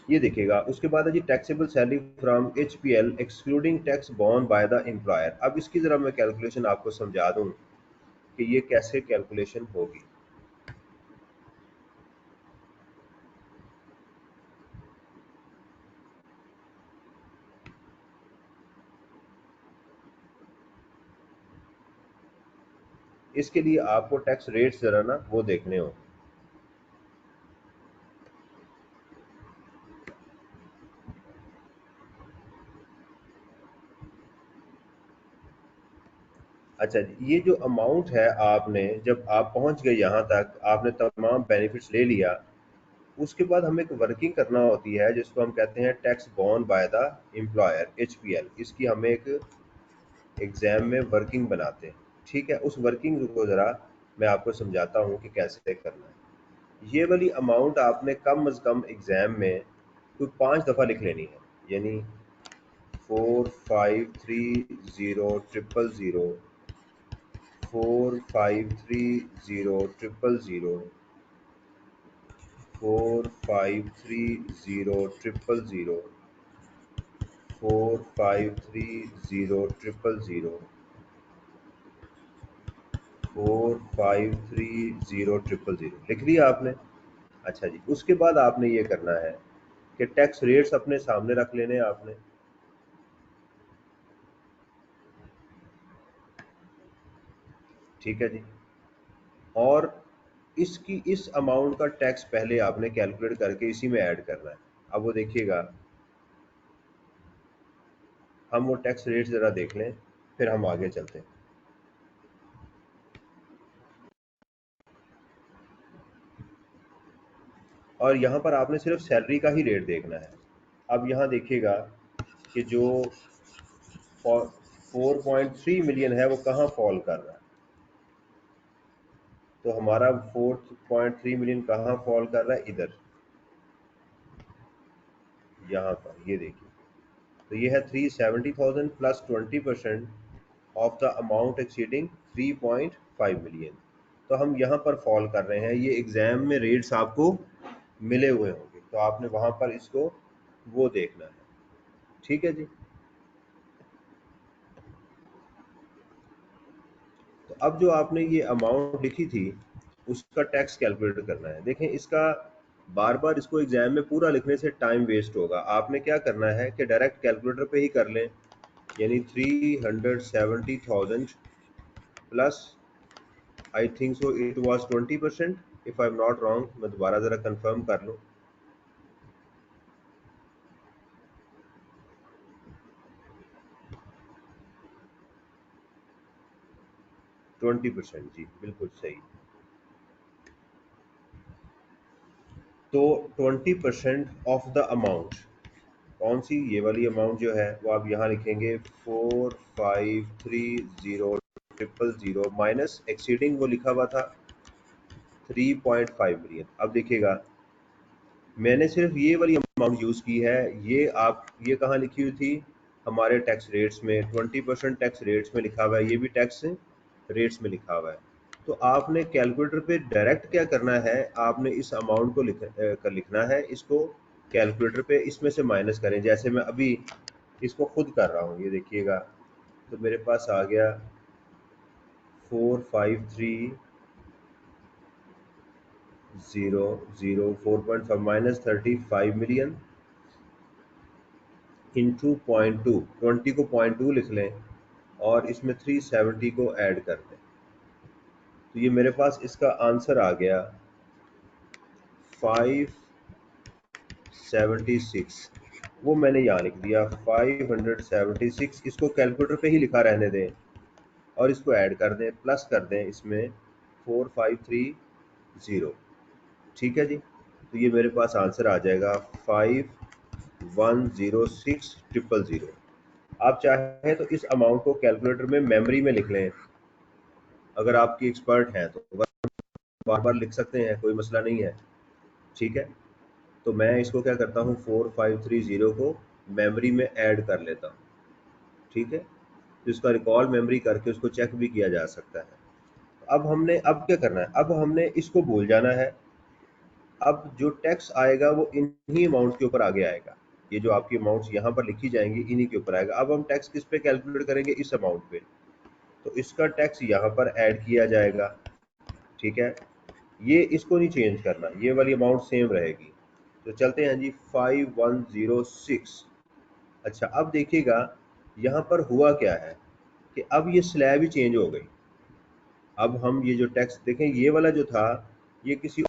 ये देखिएगा, उसके बाद है जी taxable salary from HPL excluding tax borne by the employer. अब इसकी जरा मैं कैलकुलेशन आपको समझा दूं कि ये कैसे कैलकुलेशन होगी। इसके लिए आपको टैक्स रेट्स जरा ना वो देखने हो। अच्छा जी, ये जो अमाउंट है, आपने जब आप पहुंच गए यहाँ तक, आपने तमाम बेनिफिट्स ले लिया, उसके बाद हमें एक वर्किंग करना होती है जिसको हम कहते हैं tax borne by the employer HPL. इसकी हमें एक एग्जाम में वर्किंग बनाते हैं। ठीक है, उस वर्किंग को ज़रा मैं आपको समझाता हूँ कि कैसे करना है। ये वाली अमाउंट आपने कम अज़ कम एग्ज़ाम में कोई 5 दफ़ा लिख लेनी है, यानी 45300000, 45300000, 45300000, 45300000, 45300000 लिख दिया आपने। अच्छा जी, उसके बाद आपने ये करना है कि टैक्स रेट्स अपने सामने रख लेने आपने। ठीक है जी, और इसकी इस अमाउंट का टैक्स पहले आपने कैलकुलेट करके इसी में ऐड करना है। अब वो देखिएगा, हम वो टैक्स रेट ज़रा देख लें फिर हम आगे चलते हैं। और यहाँ पर आपने सिर्फ सैलरी का ही रेट देखना है। अब यहाँ देखिएगा कि जो 4.3 मिलियन है वो कहाँ फॉल कर रहा है। तो हमारा 4.3 मिलियन कहाँ फॉल कर रहा है, इधर, यहाँ पर ये देखिए। तो ये है 370,000 plus 20% of the amount exceeding 3.5 million. तो हम यहाँ पर फॉल कर रहे हैं, ये एग्जाम में रेट्स आपको मिले हुए होंगे, तो आपने वहाँ पर इसको वो देखना है। ठीक है जी। तो अब जो आपने ये अमाउंट लिखी थी उसका टैक्स कैलकुलेट करना है। देखें, इसका बार बार इसको एग्जाम में पूरा लिखने से टाइम वेस्ट होगा। आपने क्या करना है कि डायरेक्ट कैलकुलेटर पे ही कर लें, यानी 370,000 plus, I think so it was 20%, if I am not wrong. मैं दोबारा ज़रा कंफर्म कर लूँ। 20%, जी बिल्कुल सही। तो 20% ऑफ द अमाउंट, कौन सी, ये वाली अमाउंट जो है वो आप यहाँ लिखेंगे 4530,000 माइनस एक्सीडिंग वो लिखा हुआ था 3.5 मिलियन। अब देखिएगा, मैंने सिर्फ ये वाली अमाउंट यूज़ की है। ये आप, ये कहाँ लिखी हुई थी, हमारे टैक्स रेट्स में 20% टैक्स रेट्स में लिखा हुआ है, ये भी टैक्स रेट्स में लिखा हुआ है। तो आपने कैलकुलेटर पे डायरेक्ट क्या करना है, आपने इस अमाउंट को लिखना है, इसको कैलकुलेटर पे इसमें से माइनस करें। जैसे मैं अभी इसको खुद कर रहा हूँ, ये देखिएगा, तो मेरे पास आ गया 453,000 4.5 माइनस 35 मिलियन इंटू 0.2, 20 को 0.2 लिख लें और इसमें 370 को ऐड कर दें, तो ये मेरे पास इसका आंसर आ गया 576। वो मैंने यहाँ लिख दिया 576। इसको कैलकुलेटर पे ही लिखा रहने दें और इसको ऐड कर दें, प्लस कर दें इसमें 4530। ठीक है जी, तो ये मेरे पास आंसर आ जाएगा 5106,000। आप चाहें तो इस अमाउंट को कैलकुलेटर में मेमोरी में लिख लें, अगर आपकी एक्सपर्ट हैं तो बार बार लिख सकते हैं, कोई मसला नहीं है। ठीक है, तो मैं इसको क्या करता हूँ, 4530 को मेमोरी में ऐड कर लेता हूँ। ठीक है, तो इसका रिकॉल मेमोरी करके उसको चेक भी किया जा सकता है। अब हमने अब क्या करना है, अब हमने इसको भूल जाना है। अब जो टैक्स आएगा वो इन्हीं अमाउंट के ऊपर आगे आएगा। ये जो आपकी अमाउंट्स यहाँ पर लिखी जाएंगी इन्हीं के ऊपर आएगा। अब हम टैक्स किस पे कैलकुलेट करेंगे, इस अमाउंट पे, तो इसका टैक्स यहाँ पर ऐड किया जाएगा। ठीक है, ये इसको नहीं चेंज करना, ये वाली अमाउंट सेम रहेगी। तो चलते हैं जी 5106। अच्छा, अब देखिएगा यहाँ पर हुआ क्या है कि अब ये स्लैब ही चेंज हो गई। अब हम ये जो टैक्स देखें, ये वाला जो था ये किसी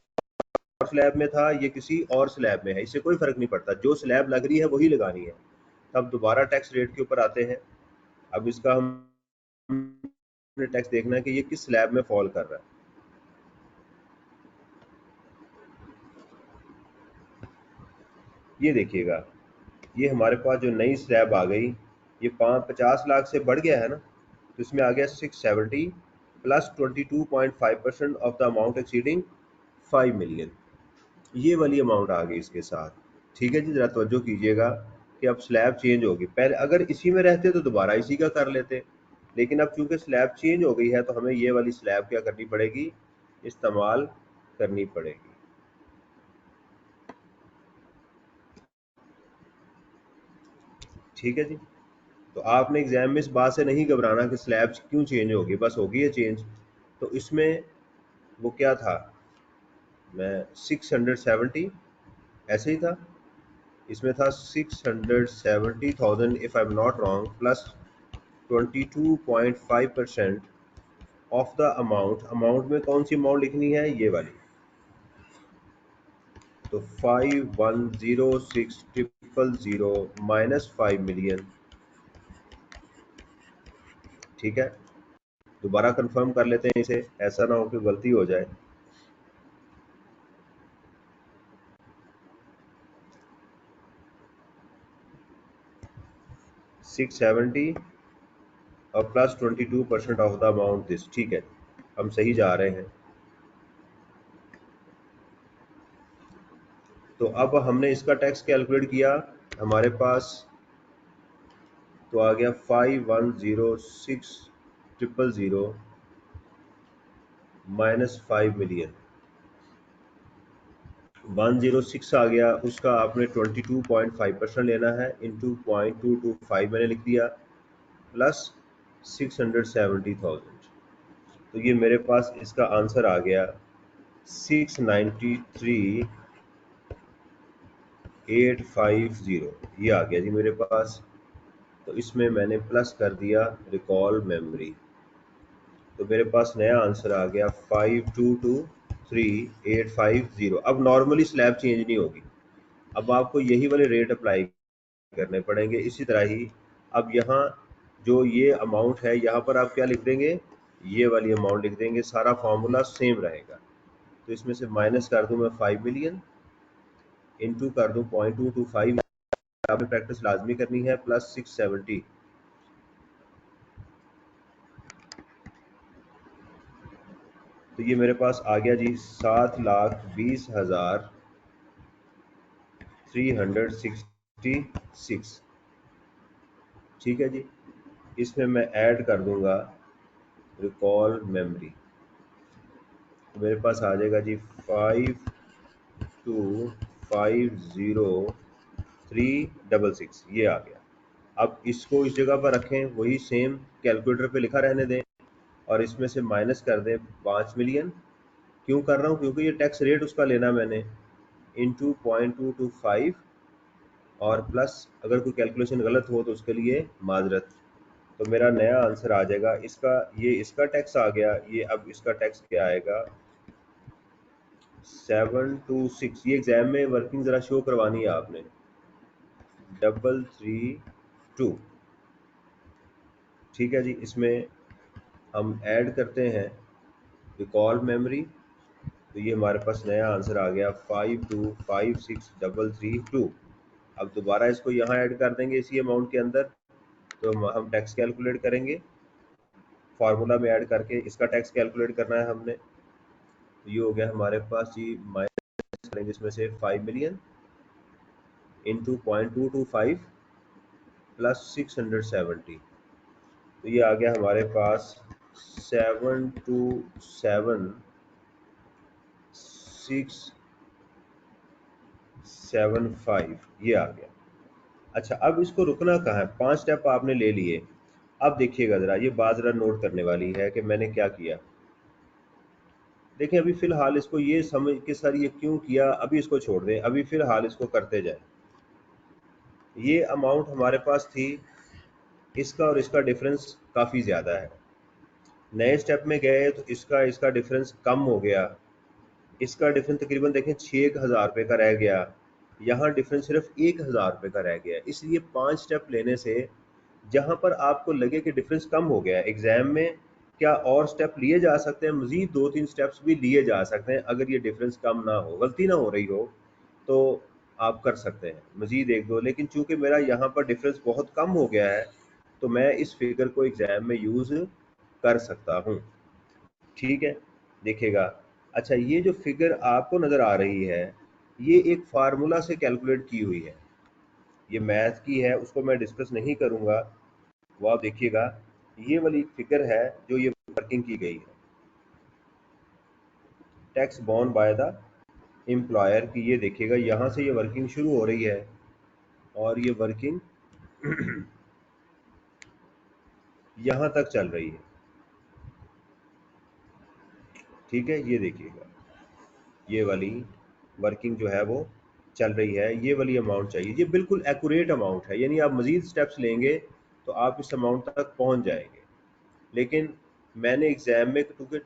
और स्लैब में था, ये किसी और स्लैब में है, इससे कोई फर्क नहीं पड़ता, जो स्लैब लग रही है वही लगानी है। तब दोबारा टैक्स रेट के ऊपर आते हैं। अब इसका हम टैक्स देखना है कि ये किस स्लैब में फॉल कर रहा है। ये देखिएगा, ये हमारे पास जो नई स्लैब आ गई, ये 50 लाख से बढ़ गया है ना, तो इसमें आ गया 670 plus 22.5% of the amount exceeding 5 million. ये वाली अमाउंट आ गई इसके साथ। ठीक है जी, जरा तवज्जो कीजिएगा कि अब स्लैब चेंज होगी। पहले अगर इसी में रहते तो दोबारा इसी का कर लेते, लेकिन अब चूंकि स्लैब चेंज हो गई है तो हमें ये वाली स्लैब क्या करनी पड़ेगी, इस्तेमाल करनी पड़ेगी। ठीक है जी, तो आपने एग्जाम में इस बात से नहीं घबराना कि स्लैब क्यों चेंज होगी, बस होगी है चेंज। तो इसमें वो क्या था, मैं 670 ऐसे ही था, इसमें था 670,000 if I am not wrong, plus 22.5% of the amount. Amount में कौन सी अमाउंट लिखनी है, ये वाली, तो 5106,000 माइनस 5 मिलियन। ठीक है, दोबारा कंफर्म कर लेते हैं इसे, ऐसा ना हो कि गलती हो जाए। 670 और plus 22% of the amount this. ठीक है, हम सही जा रहे हैं। तो अब हमने इसका टैक्स कैलकुलेट किया, हमारे पास तो आ गया 5106,000 माइनस 5 मिलियन। 106 आ गया, उसका आपने 22.5% लेना है, इंटू 0.225 मैंने लिख दिया, प्लस 670,000। तो ये मेरे पास इसका आंसर आ गया 693,850, ये आ गया जी मेरे पास। तो इसमें मैंने प्लस कर दिया रिकॉल मेमोरी, तो मेरे पास नया आंसर आ गया 5223850। अब नॉर्मली स्लैब चेंज नहीं होगी, अब आपको यही वाले रेट अप्लाई करने पड़ेंगे इसी तरह ही। अब यहाँ जो ये अमाउंट है यहाँ पर आप क्या लिख देंगे, ये वाली अमाउंट लिख देंगे, सारा फार्मूला सेम रहेगा। तो इसमें से माइनस कर दूं मैं 5 मिलियन, इनटू कर दूं 0.225, आपने प्रैक्टिस लाजमी करनी है, प्लस 670। तो ये मेरे पास आ गया जी 7,20,366। ठीक है जी, इसमें मैं ऐड कर दूंगा रिकॉल मेमोरी, तो मेरे पास आ जाएगा जी 5,2,50,366, ये आ गया। अब इसको इस जगह पर रखें, वही सेम कैलकुलेटर पे लिखा रहने दें, और इसमें से माइनस कर दें 5 मिलियन। क्यों कर रहा हूँ, क्योंकि ये टैक्स रेट उसका लेना मैंने, इंटू 0.225, और प्लस अगर कोई कैलकुलेशन गलत हो तो उसके लिए माजरत। तो मेरा नया आंसर आ जाएगा इसका, ये इसका टैक्स आ गया, ये अब इसका टैक्स क्या आएगा 726। ये एग्जाम में वर्किंग जरा शो करवानी है आपने, 332। ठीक है जी, इसमें हम ऐड करते हैं रिकॉल मेमोरी, तो ये हमारे पास नया आंसर आ गया 5256332। अब दोबारा इसको यहाँ ऐड कर देंगे इसी अमाउंट के अंदर, तो हम टैक्स कैलकुलेट करेंगे, फार्मूला में ऐड करके इसका टैक्स कैलकुलेट करना है हमने। तो ये हो गया हमारे पास जी, माइनस करेंगे इसमें से 5 मिलियन इंटू 0.225 प्लस 670, तो ये आ गया हमारे पास 727,675, ये आ गया। अच्छा, अब इसको रुकना कहाँ है, 5 स्टेप आपने ले लिए। अब देखिएगा ज़रा, ये बात ज़रा नोट करने वाली है कि मैंने क्या किया। देखिए अभी फ़िलहाल इसको ये समझ के सर ये क्यों किया, अभी इसको छोड़ दें, अभी फ़िलहाल इसको करते जाएं। ये अमाउंट हमारे पास थी, इसका और इसका डिफरेंस काफ़ी ज़्यादा है। नए स्टेप में गए तो इसका इसका डिफरेंस कम हो गया, इसका डिफरेंस तकरीबन देखें 6,000 रुपये का रह गया, यहाँ डिफरेंस सिर्फ 1,000 रुपये का रह गया। इसलिए 5 स्टेप लेने से जहाँ पर आपको लगे कि डिफरेंस कम हो गया है, एग्जाम में क्या और स्टेप लिए जा सकते हैं, मजीद 2-3 स्टेप्स भी लिए जा सकते हैं, अगर ये डिफरेंस कम ना हो, गलती ना हो रही हो तो आप कर सकते हैं मजीद 1-2। लेकिन चूंकि मेरा यहाँ पर डिफरेंस बहुत कम हो गया है, तो मैं इस फिगर को एग्जाम में यूज़ कर सकता हूँ। ठीक है, देखिएगा। अच्छा, ये जो फिगर आपको नज़र आ रही है, ये एक फार्मूला से कैलकुलेट की हुई है, ये मैथ की है, उसको मैं डिस्कस नहीं करूँगा, वो आप देखिएगा। ये वाली फिगर है जो ये वर्किंग की गई है, tax borne by the employer की, ये देखिएगा यहाँ से ये वर्किंग शुरू हो रही है, और ये वर्किंग यहाँ तक चल रही है। ठीक है, ये देखिएगा, ये वाली वर्किंग जो है वो चल रही है, ये वाली अमाउंट चाहिए, ये बिल्कुल एक्यूरेट अमाउंट है, यानी आप मज़ीद स्टेप्स लेंगे तो आप इस अमाउंट तक पहुंच जाएंगे। लेकिन मैंने एग्ज़ाम में, क्योंकि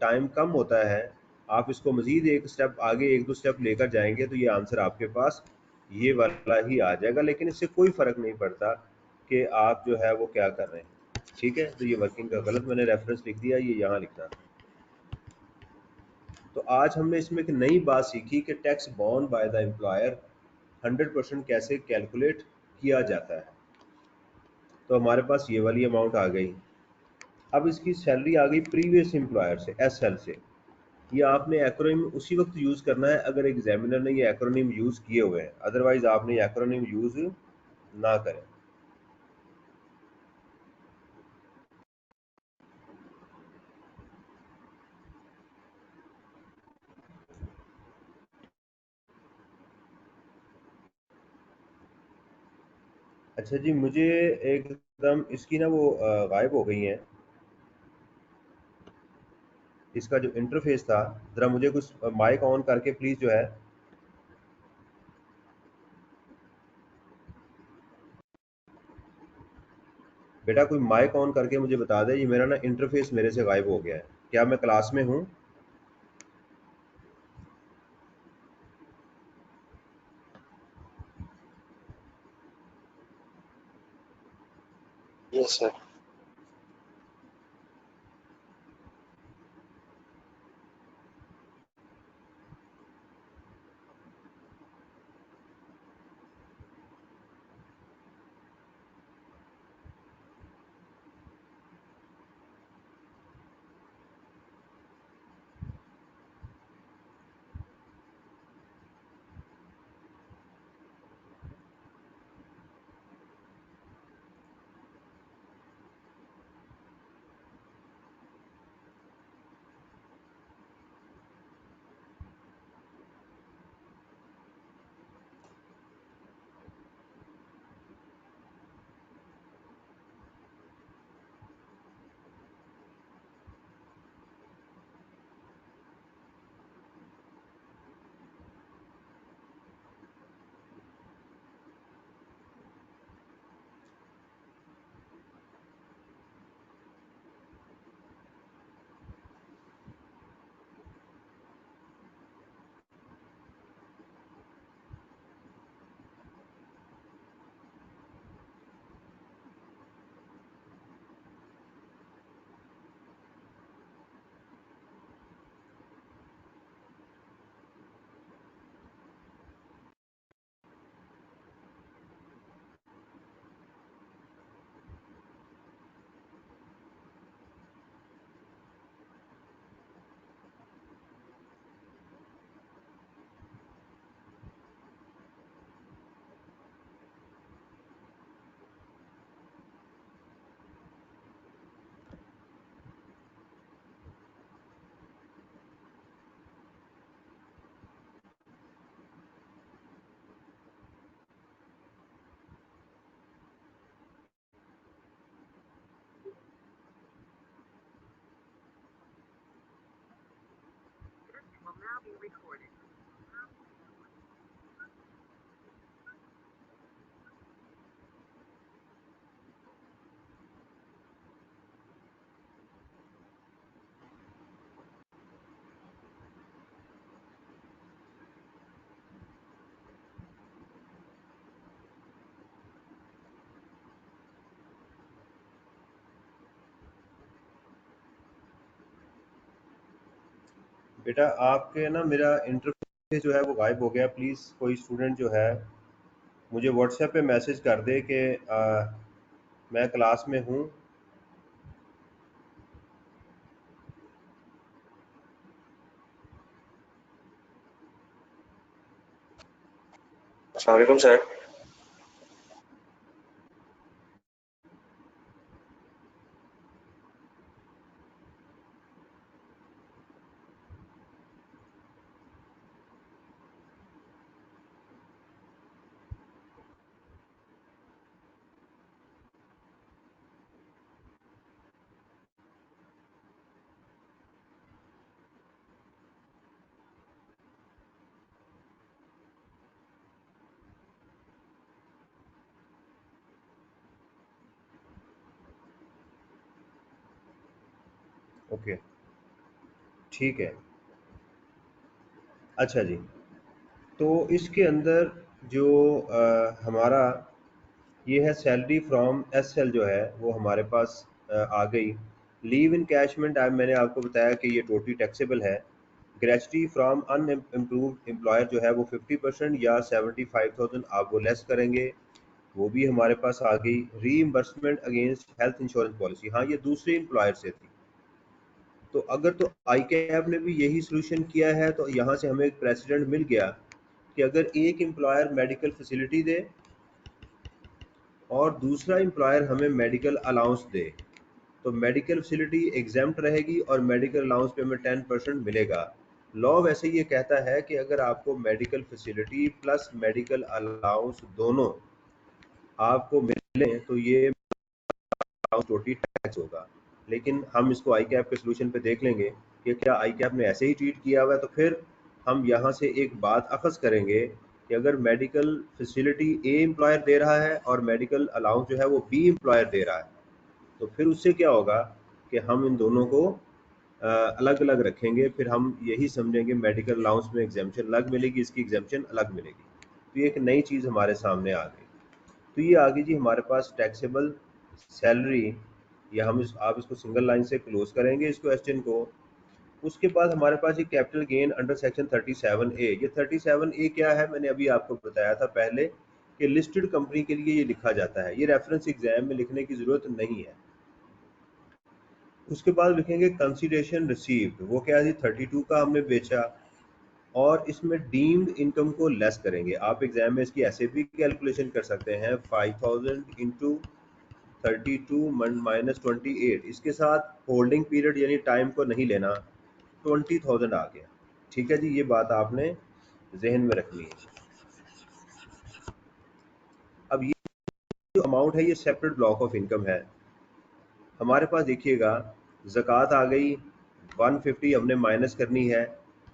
टाइम कम होता है, आप इसको मज़ीद एक स्टेप आगे, 1-2 स्टेप लेकर जाएंगे तो ये आंसर आपके पास ये वाला ही आ जाएगा। लेकिन इससे कोई फ़र्क नहीं पड़ता कि आप जो है वो क्या कर रहे हैं। ठीक है, तो ये वर्किंग का गलत मैंने रेफरेंस लिख दिया, ये यहाँ लिखना था। तो आज हमने इसमें एक नई बात सीखी कि tax borne by the employer 100% कैसे कैलकुलेट किया जाता है। तो हमारे पास ये वाली अमाउंट आ गई। अब इसकी सैलरी आ गई प्रीवियस एम्प्लॉयर से, एसएल से। ये आपने एक्रोनिम उसी वक्त यूज़ करना है अगर एग्जामिनर ने ये एक्रोनिम यूज़ किए हुए हैं, अदरवाइज आपने ये एक्रोनिम यूज़ ना करें। अच्छा जी, मुझे एकदम इसकी ना वो गायब हो गई हैं। इसका जो इंटरफेस था, ज़रा मुझे कुछ माइक ऑन करके प्लीज़ जो है, बेटा कोई माइक ऑन करके मुझे बता दे, ये मेरा ना इंटरफेस मेरे से गायब हो गया है। क्या मैं क्लास में हूँ? Yes sir. बेटा आपके ना मेरा इंटरफेस जो है वो गायब हो गया। प्लीज़ कोई स्टूडेंट जो है मुझे व्हाट्सएप पे मैसेज कर दे कि मैं क्लास में हूँ। अस्सलाम वालेकुम सर। ओके, ठीक है। अच्छा जी, तो इसके अंदर जो हमारा ये है सैलरी फ्रॉम एसएल जो है वो हमारे पास आ गई। लीव इनकैशमेंट अब मैंने आपको बताया कि ये टोटली टैक्सेबल है। ग्रेचुटी फ्रॉम अनएम्प्लूव्ड एम्प्लॉयर जो है वो 50% या 75,000 आप वो लेस करेंगे, वो भी हमारे पास आ गई। Reimbursement against health insurance policy, हाँ ये दूसरे एम्प्लॉयर से थी। तो अगर तो आई कैब ने भी यही सोल्यूशन किया है तो यहाँ से हमें एक प्रेसिडेंट मिल गया कि अगर एक एम्प्लॉयर मेडिकल फैसिलिटी दे और दूसरा एम्प्लॉयर हमें मेडिकल अलाउंस दे, तो मेडिकल फैसिलिटी एग्जाम्प्ट रहेगी और मेडिकल अलाउंस पे हमें 10% मिलेगा। लॉ वैसे ये कहता है कि अगर आपको medical facility plus medical allowance दोनों आपको मिले तो ये टोटली टैक्स होगा। लेकिन हम इसको आई कैप के सोल्यूशन पे देख लेंगे। कि क्या आई कैप ने ऐसे ही ट्रीट किया हुआ है, तो फिर हम यहाँ से एक बात अखज़ करेंगे कि अगर medical facility a employer they रहा है और मेडिकल अलाउंस जो है वो बी एम्प्लॉयर दे रहा है, तो फिर उससे क्या होगा कि हम इन दोनों को अलग अलग रखेंगे। फिर हम यही समझेंगे मेडिकल अलाउंस में एग्जामेशन अलग मिलेगी, इसकी एग्जामेशन अलग मिलेगी। तो ये एक नई चीज़ हमारे सामने आ गई। तो ये आ गई जी हमारे पास टैक्सेबल सैलरी, या आप इसको सिंगल लाइन से क्लोज करेंगे इस क्वेश्चन को। उसके बाद हमारे पास ये capital gain under section 37A। ये 37A क्या है, मैंने अभी आपको बताया था पहले कि लिस्टेड कंपनी के लिए ये लिखा जाता है। ये रेफरेंस एग्जाम में लिखने की ज़रूरत नहीं है। उसके बाद लिखेंगे कंसीडरेशन रिसीव्ड, वो क्या है जी 32 का हमने बेचा, और इसमें डीम्ड इनकम को लेस करेंगे। आप एग्जाम में इसकी ऐसे भी कैलकुलेशन कर सकते हैं, 5000 इंटू 32 माइनस 28, इसके साथ होल्डिंग पीरियड यानी टाइम को नहीं लेना, 20,000 आ गया। ठीक है जी, ये बात आपने जहन में रखनी है। अब ये जो अमाउंट है ये सेपरेट ब्लॉक ऑफ इनकम है। हमारे पास देखिएगा ज़कात आ गई, 150 हमने माइनस करनी है,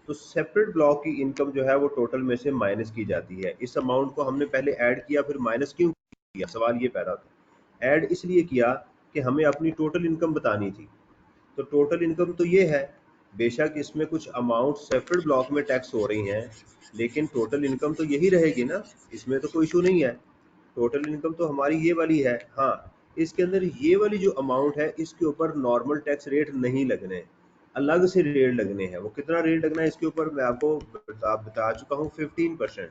तो सेपरेट ब्लॉक की इनकम जो है वो टोटल में से माइनस की जाती है। इस अमाउंट को हमने पहले ऐड किया, फिर माइनस क्यों किया, सवाल ये पैदा होता है। ऐड इसलिए किया कि हमें अपनी टोटल इनकम बतानी थी। तो टोटल इनकम तो ये है, बेशक इसमें कुछ अमाउंट सेपरेट ब्लॉक में टैक्स हो रही हैं, लेकिन टोटल इनकम तो यही रहेगी ना, इसमें तो कोई इशू नहीं है। टोटल इनकम तो हमारी ये वाली है। हाँ, इसके अंदर ये वाली जो अमाउंट है इसके ऊपर नॉर्मल टैक्स रेट नहीं लगने, अलग से रेट लगने हैं। वो कितना रेट लगना है इसके ऊपर मैं आपको बता चुका हूँ, 15%।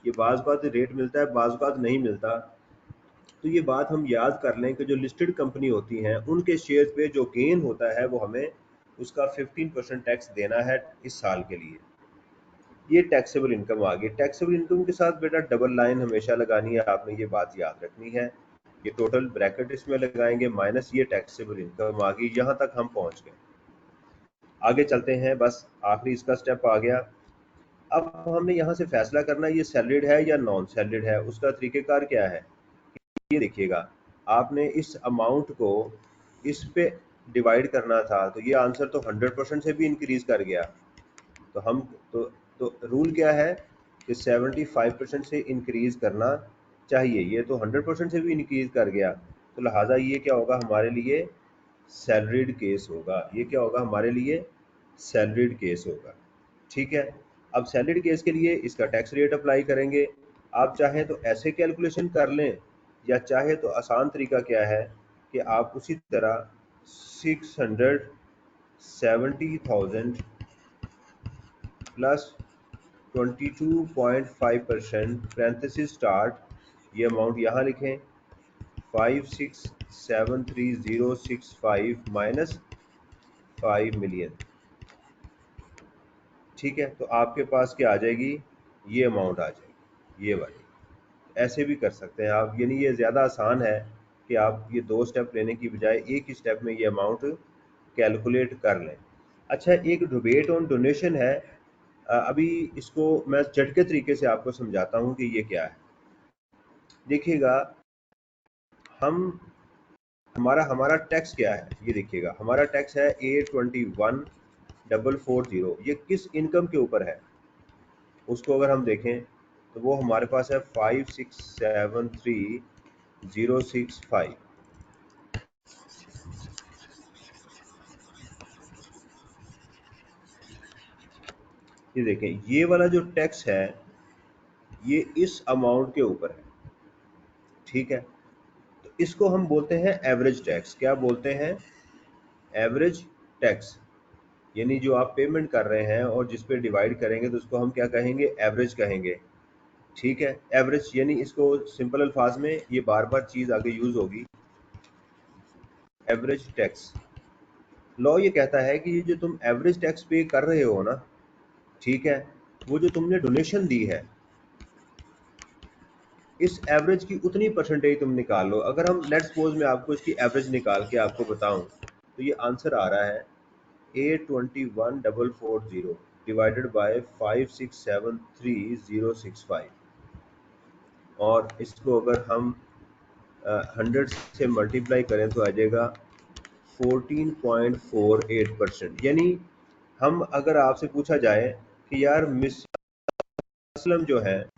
ये बाज़ बात रेट मिलता है, बाज़ बात नहीं मिलता। तो ये बात हम याद कर लें कि जो लिस्टेड कंपनी होती हैं उनके शेयर पे जो गेन होता है वो हमें उसका 15% टैक्स देना है इस साल के लिए। ये टैक्सेबल इनकम आ गई। टैक्सेबल इनकम के साथ बेटा डबल लाइन हमेशा लगानी है, आपने ये बात याद रखनी है। ये टोटल ब्रैकेट इसमें लगाएंगे माइनस ये टैक्सेबल इनकम आ गई। यहाँ तक हम पहुँच गए, आगे चलते हैं, बस आखिरी इसका स्टेप आ गया। अब हमने यहाँ से फैसला करना है ये सैलरीड है या नॉन सैलरीड है। उसका तरीक़ेकार क्या है, ये देखिएगा, आपने इस अमाउंट को इस पे डिवाइड करना था, तो ये आंसर तो 100% से भी इंक्रीज कर गया। तो हम तो रूल क्या है कि 75% से इंक्रीज करना चाहिए। ये तो 100% से भी इंक्रीज कर गया, तो लिहाजा ये क्या होगा हमारे लिए, सैलरीड केस होगा। ये क्या होगा हमारे लिए, सैलरीड केस होगा। ठीक है, अब सैलरीड केस के लिए इसका टैक्स रेट अप्लाई करेंगे। आप चाहें तो ऐसे कैलकुलेशन कर लें, या चाहे तो आसान तरीका क्या है कि आप उसी तरह 670,000 प्लस 22.5% पैरेंथेसिस स्टार्ट, ये अमाउंट यहाँ लिखें, 5673065 माइनस 5 मिलियन। ठीक है, तो आपके पास क्या आ जाएगी, ये अमाउंट आ जाएगी, ये वाली। ऐसे भी कर सकते हैं आप, यानी ये ज़्यादा आसान है कि आप ये 2 स्टेप लेने की बजाय एक ही स्टेप में ये अमाउंट कैलकुलेट कर लें। अच्छा, एक डिबेट ऑन डोनेशन है, अभी इसको मैं झटके तरीके से आपको समझाता हूँ कि ये क्या है। देखिएगा, हम हमारा हमारा टैक्स क्या है, ये देखिएगा हमारा टैक्स है A21,440। ये किस इनकम के ऊपर है, उसको अगर हम देखें तो वो हमारे पास है 5673065। ये देखें, ये वाला जो टैक्स है ये इस अमाउंट के ऊपर है। ठीक है, तो इसको हम बोलते हैं एवरेज टैक्स। क्या बोलते हैं, एवरेज टैक्स। यानी जो आप पेमेंट कर रहे हैं और जिस पे डिवाइड करेंगे तो उसको हम क्या कहेंगे, एवरेज कहेंगे। ठीक है, एवरेज, यानी इसको सिंपल अल्फाज में ये बार बार चीज़ आगे यूज़ होगी, एवरेज टैक्स। लॉ ये कहता है कि ये जो तुम एवरेज टैक्स पे कर रहे हो ना, ठीक है, वो जो तुमने डोनेशन दी है इस एवरेज की उतनी परसेंटेज तुम निकाल लो। अगर हम लेट्स सपोज मैं आपको इसकी एवरेज निकाल के आपको बताऊं, तो ये आंसर आ रहा है A21,440 डिवाइडेड बाय 5673065, और इसको अगर हम 100 से मल्टीप्लाई करें तो आ जाएगा 14.48%। यानी हम अगर आपसे पूछा जाए कि यार मिस असलम जो है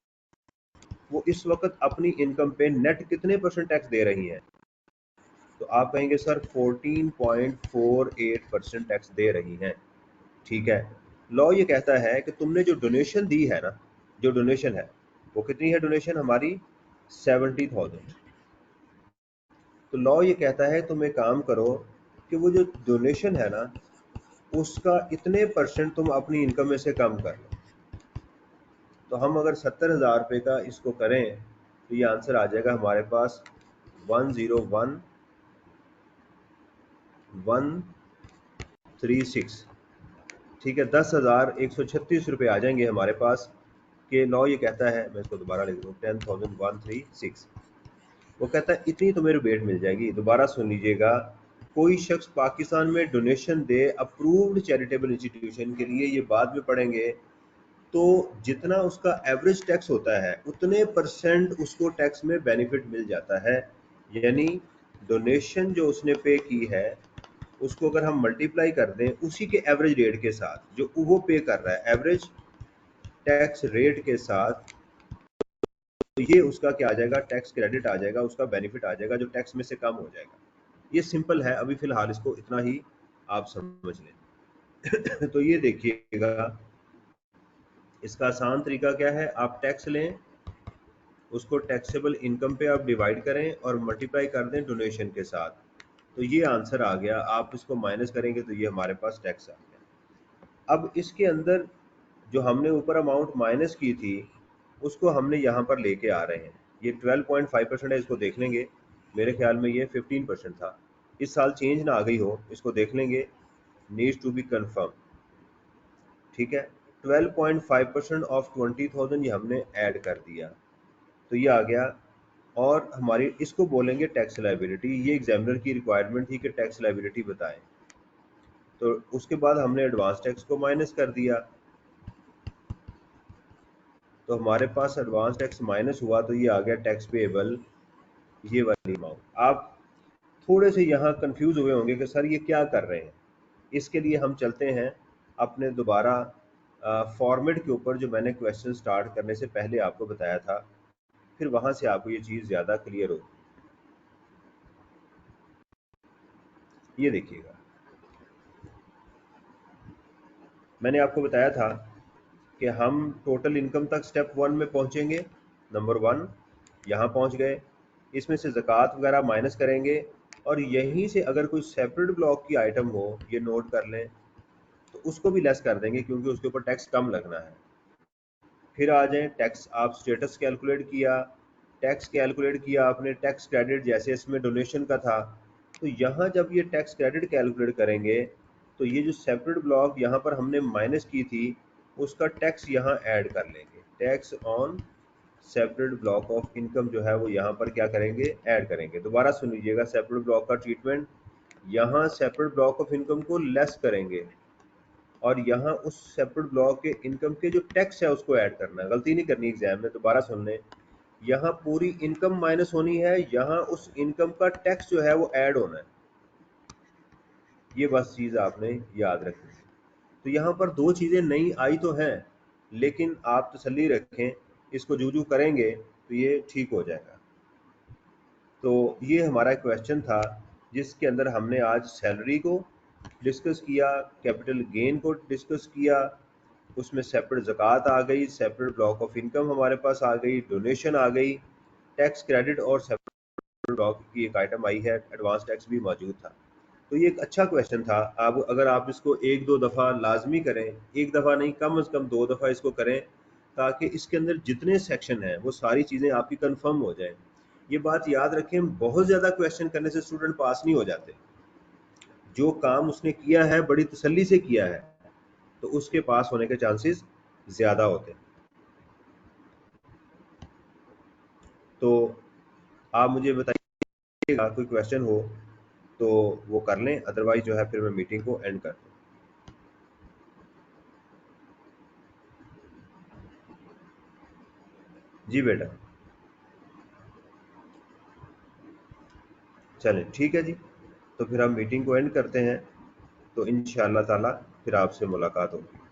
वो इस वक्त अपनी इनकम पे नेट कितने परसेंट टैक्स दे रही हैं, तो आप कहेंगे सर 14.48% टैक्स दे रही हैं। ठीक है, लॉ ये कहता है कि तुमने जो डोनेशन दी है ना, जो डोनेशन है वो कितनी है, डोनेशन हमारी 70,000। तो लॉ ये कहता है तुम एक काम करो कि वो जो डोनेशन है ना उसका इतने परसेंट तुम अपनी इनकम में से कम कर लो। तो हम अगर 70,000 रुपये का इसको करें तो ये आंसर आ जाएगा हमारे पास 101,136। ठीक है, 10,136 रुपये आ जाएंगे हमारे पास। कि लॉ ये कहता है, मैं इसको दोबारा लिख दूँ, 10,136। वो कहता है इतनी तुम्हें रिबेट मिल जाएगी। दोबारा सुन लीजिएगा, कोई शख्स पाकिस्तान में डोनेशन दे अप्रूव्ड चैरिटेबल इंस्टीट्यूशन के लिए, ये बाद में पढ़ेंगे, तो जितना उसका एवरेज टैक्स होता है उतने परसेंट उसको टैक्स में बेनिफिट मिल जाता है। यानी डोनेशन जो उसने पे की है उसको अगर हम मल्टीप्लाई कर दें उसी के एवरेज रेट के साथ जो वो पे कर रहा है, एवरेज टैक्स रेट के साथ, तो ये उसका क्या आ जाएगा, टैक्स क्रेडिट आ जाएगा, उसका बेनिफिट आ जाएगा जो टैक्स में से कम हो जाएगा। ये सिंपल है, अभी फिलहाल इसको इतना ही आप समझ लें। तो ये देखिएगा, इसका आसान तरीका क्या है, आप टैक्स लें, उसको टैक्सेबल इनकम पे आप डिवाइड करें और मल्टीप्लाई कर दें डोनेशन के साथ, तो ये आंसर आ गया। आप इसको माइनस करेंगे तो ये हमारे पास टैक्स आ गया। अब इसके अंदर जो हमने ऊपर अमाउंट माइनस की थी उसको हमने यहाँ पर लेके आ रहे हैं। ये 12.5% है, इसको देख लेंगे, मेरे ख्याल में ये 15% था। इस साल चेंज ना आ गई हो, इसको देख लेंगे, नीड्स टू बी कंफर्म। ठीक है, 12.5% ऑफ 20,000 ये हमने ऐड कर दिया, तो ये आ गया। और हमारी इसको बोलेंगे टैक्स लायबिलिटी। ये एग्जामिनर की रिक्वायरमेंट थी कि टैक्स लायबिलिटी बताएं, तो उसके बाद हमने एडवांस टैक्स को माइनस कर दिया, तो हमारे पास एडवांस टैक्स माइनस हुआ, तो ये आ गया टैक्स पेएबल, ये वाली अमाउंट। आप थोड़े से यहाँ कंफ्यूज हुए होंगे कि सर ये क्या कर रहे हैं। इसके लिए हम चलते हैं अपने दोबारा फॉर्मेट के ऊपर, जो मैंने क्वेश्चन स्टार्ट करने से पहले आपको बताया था, फिर वहाँ से आपको ये चीज़ ज़्यादा क्लियर होगी। ये देखिएगा, मैंने आपको बताया था कि हम टोटल इनकम तक स्टेप 1 में पहुंचेंगे। नंबर 1 यहाँ पहुंच गए, इसमें से ज़कात वगैरह माइनस करेंगे, और यहीं से अगर कोई सेपरेट ब्लॉक की आइटम हो, ये नोट कर लें, तो उसको भी लेस कर देंगे क्योंकि उसके ऊपर टैक्स कम लगना है। फिर आ जाएं टैक्स, आप स्टेटस कैलकुलेट किया, टैक्स कैलकुलेट किया आपने, टैक्स क्रेडिट जैसे इसमें डोनेशन का था, तो यहाँ जब ये टैक्स क्रेडिट कैलकुलेट करेंगे तो ये जो सेपरेट ब्लॉक यहाँ पर हमने माइनस की थी उसका टैक्स यहाँ ऐड कर लेंगे। Tax on separate block of income जो है वो यहाँ पर क्या करेंगे, ऐड करेंगे। दोबारा सुन लीजिएगा, सेपरेट ब्लॉक का ट्रीटमेंट, यहाँ सेपरेट ब्लॉक ऑफ इनकम को लेस करेंगे और यहाँ उस सेपरेट ब्लॉक के इनकम के जो टैक्स है उसको ऐड करना है। गलती नहीं करनी एग्जाम में, दोबारा सुन लें, यहाँ पूरी इनकम माइनस होनी है, यहाँ उस इनकम का टैक्स जो है वो ऐड होना है। ये बस चीज़ आपने याद रखनी है। तो यहाँ पर दो चीज़ें नई आई तो हैं, लेकिन आप तसल्ली रखें, इसको जू जू करेंगे तो ये ठीक हो जाएगा। तो ये हमारा क्वेश्चन था जिसके अंदर हमने आज सैलरी को डिस्कस किया, कैपिटल गेन को डिस्कस किया, उसमें सेपरेट ज़कात आ गई, सेपरेट ब्लॉक ऑफ इनकम हमारे पास आ गई, डोनेशन आ गई, टैक्स क्रेडिट और सेपरेट ब्लॉक की एक आइटम आई है, एडवांस टैक्स भी मौजूद था। तो ये एक अच्छा क्वेश्चन था। अब अगर आप इसको एक दो दफ़ा लाजमी करें, एक दफ़ा नहीं, कम से कम दो दफ़ा इसको करें, ताकि इसके अंदर जितने सेक्शन हैं वो सारी चीज़ें आपकी कंफर्म हो जाएं। ये बात याद रखें, बहुत ज़्यादा क्वेश्चन करने से स्टूडेंट पास नहीं हो जाते। जो काम उसने किया है बड़ी तसल्ली से किया है तो उसके पास होने के चांसेस ज़्यादा होते हैं। तो आप मुझे बताइएगा, कोई क्वेश्चन हो तो वो कर लें, अदरवाइज जो है फिर मैं मीटिंग को एंड कर दूँ। जी बेटा, चलें ठीक है जी, तो फिर हम मीटिंग को एंड करते हैं। तो इंशाअल्लाह ताला फिर आपसे मुलाकात होगी।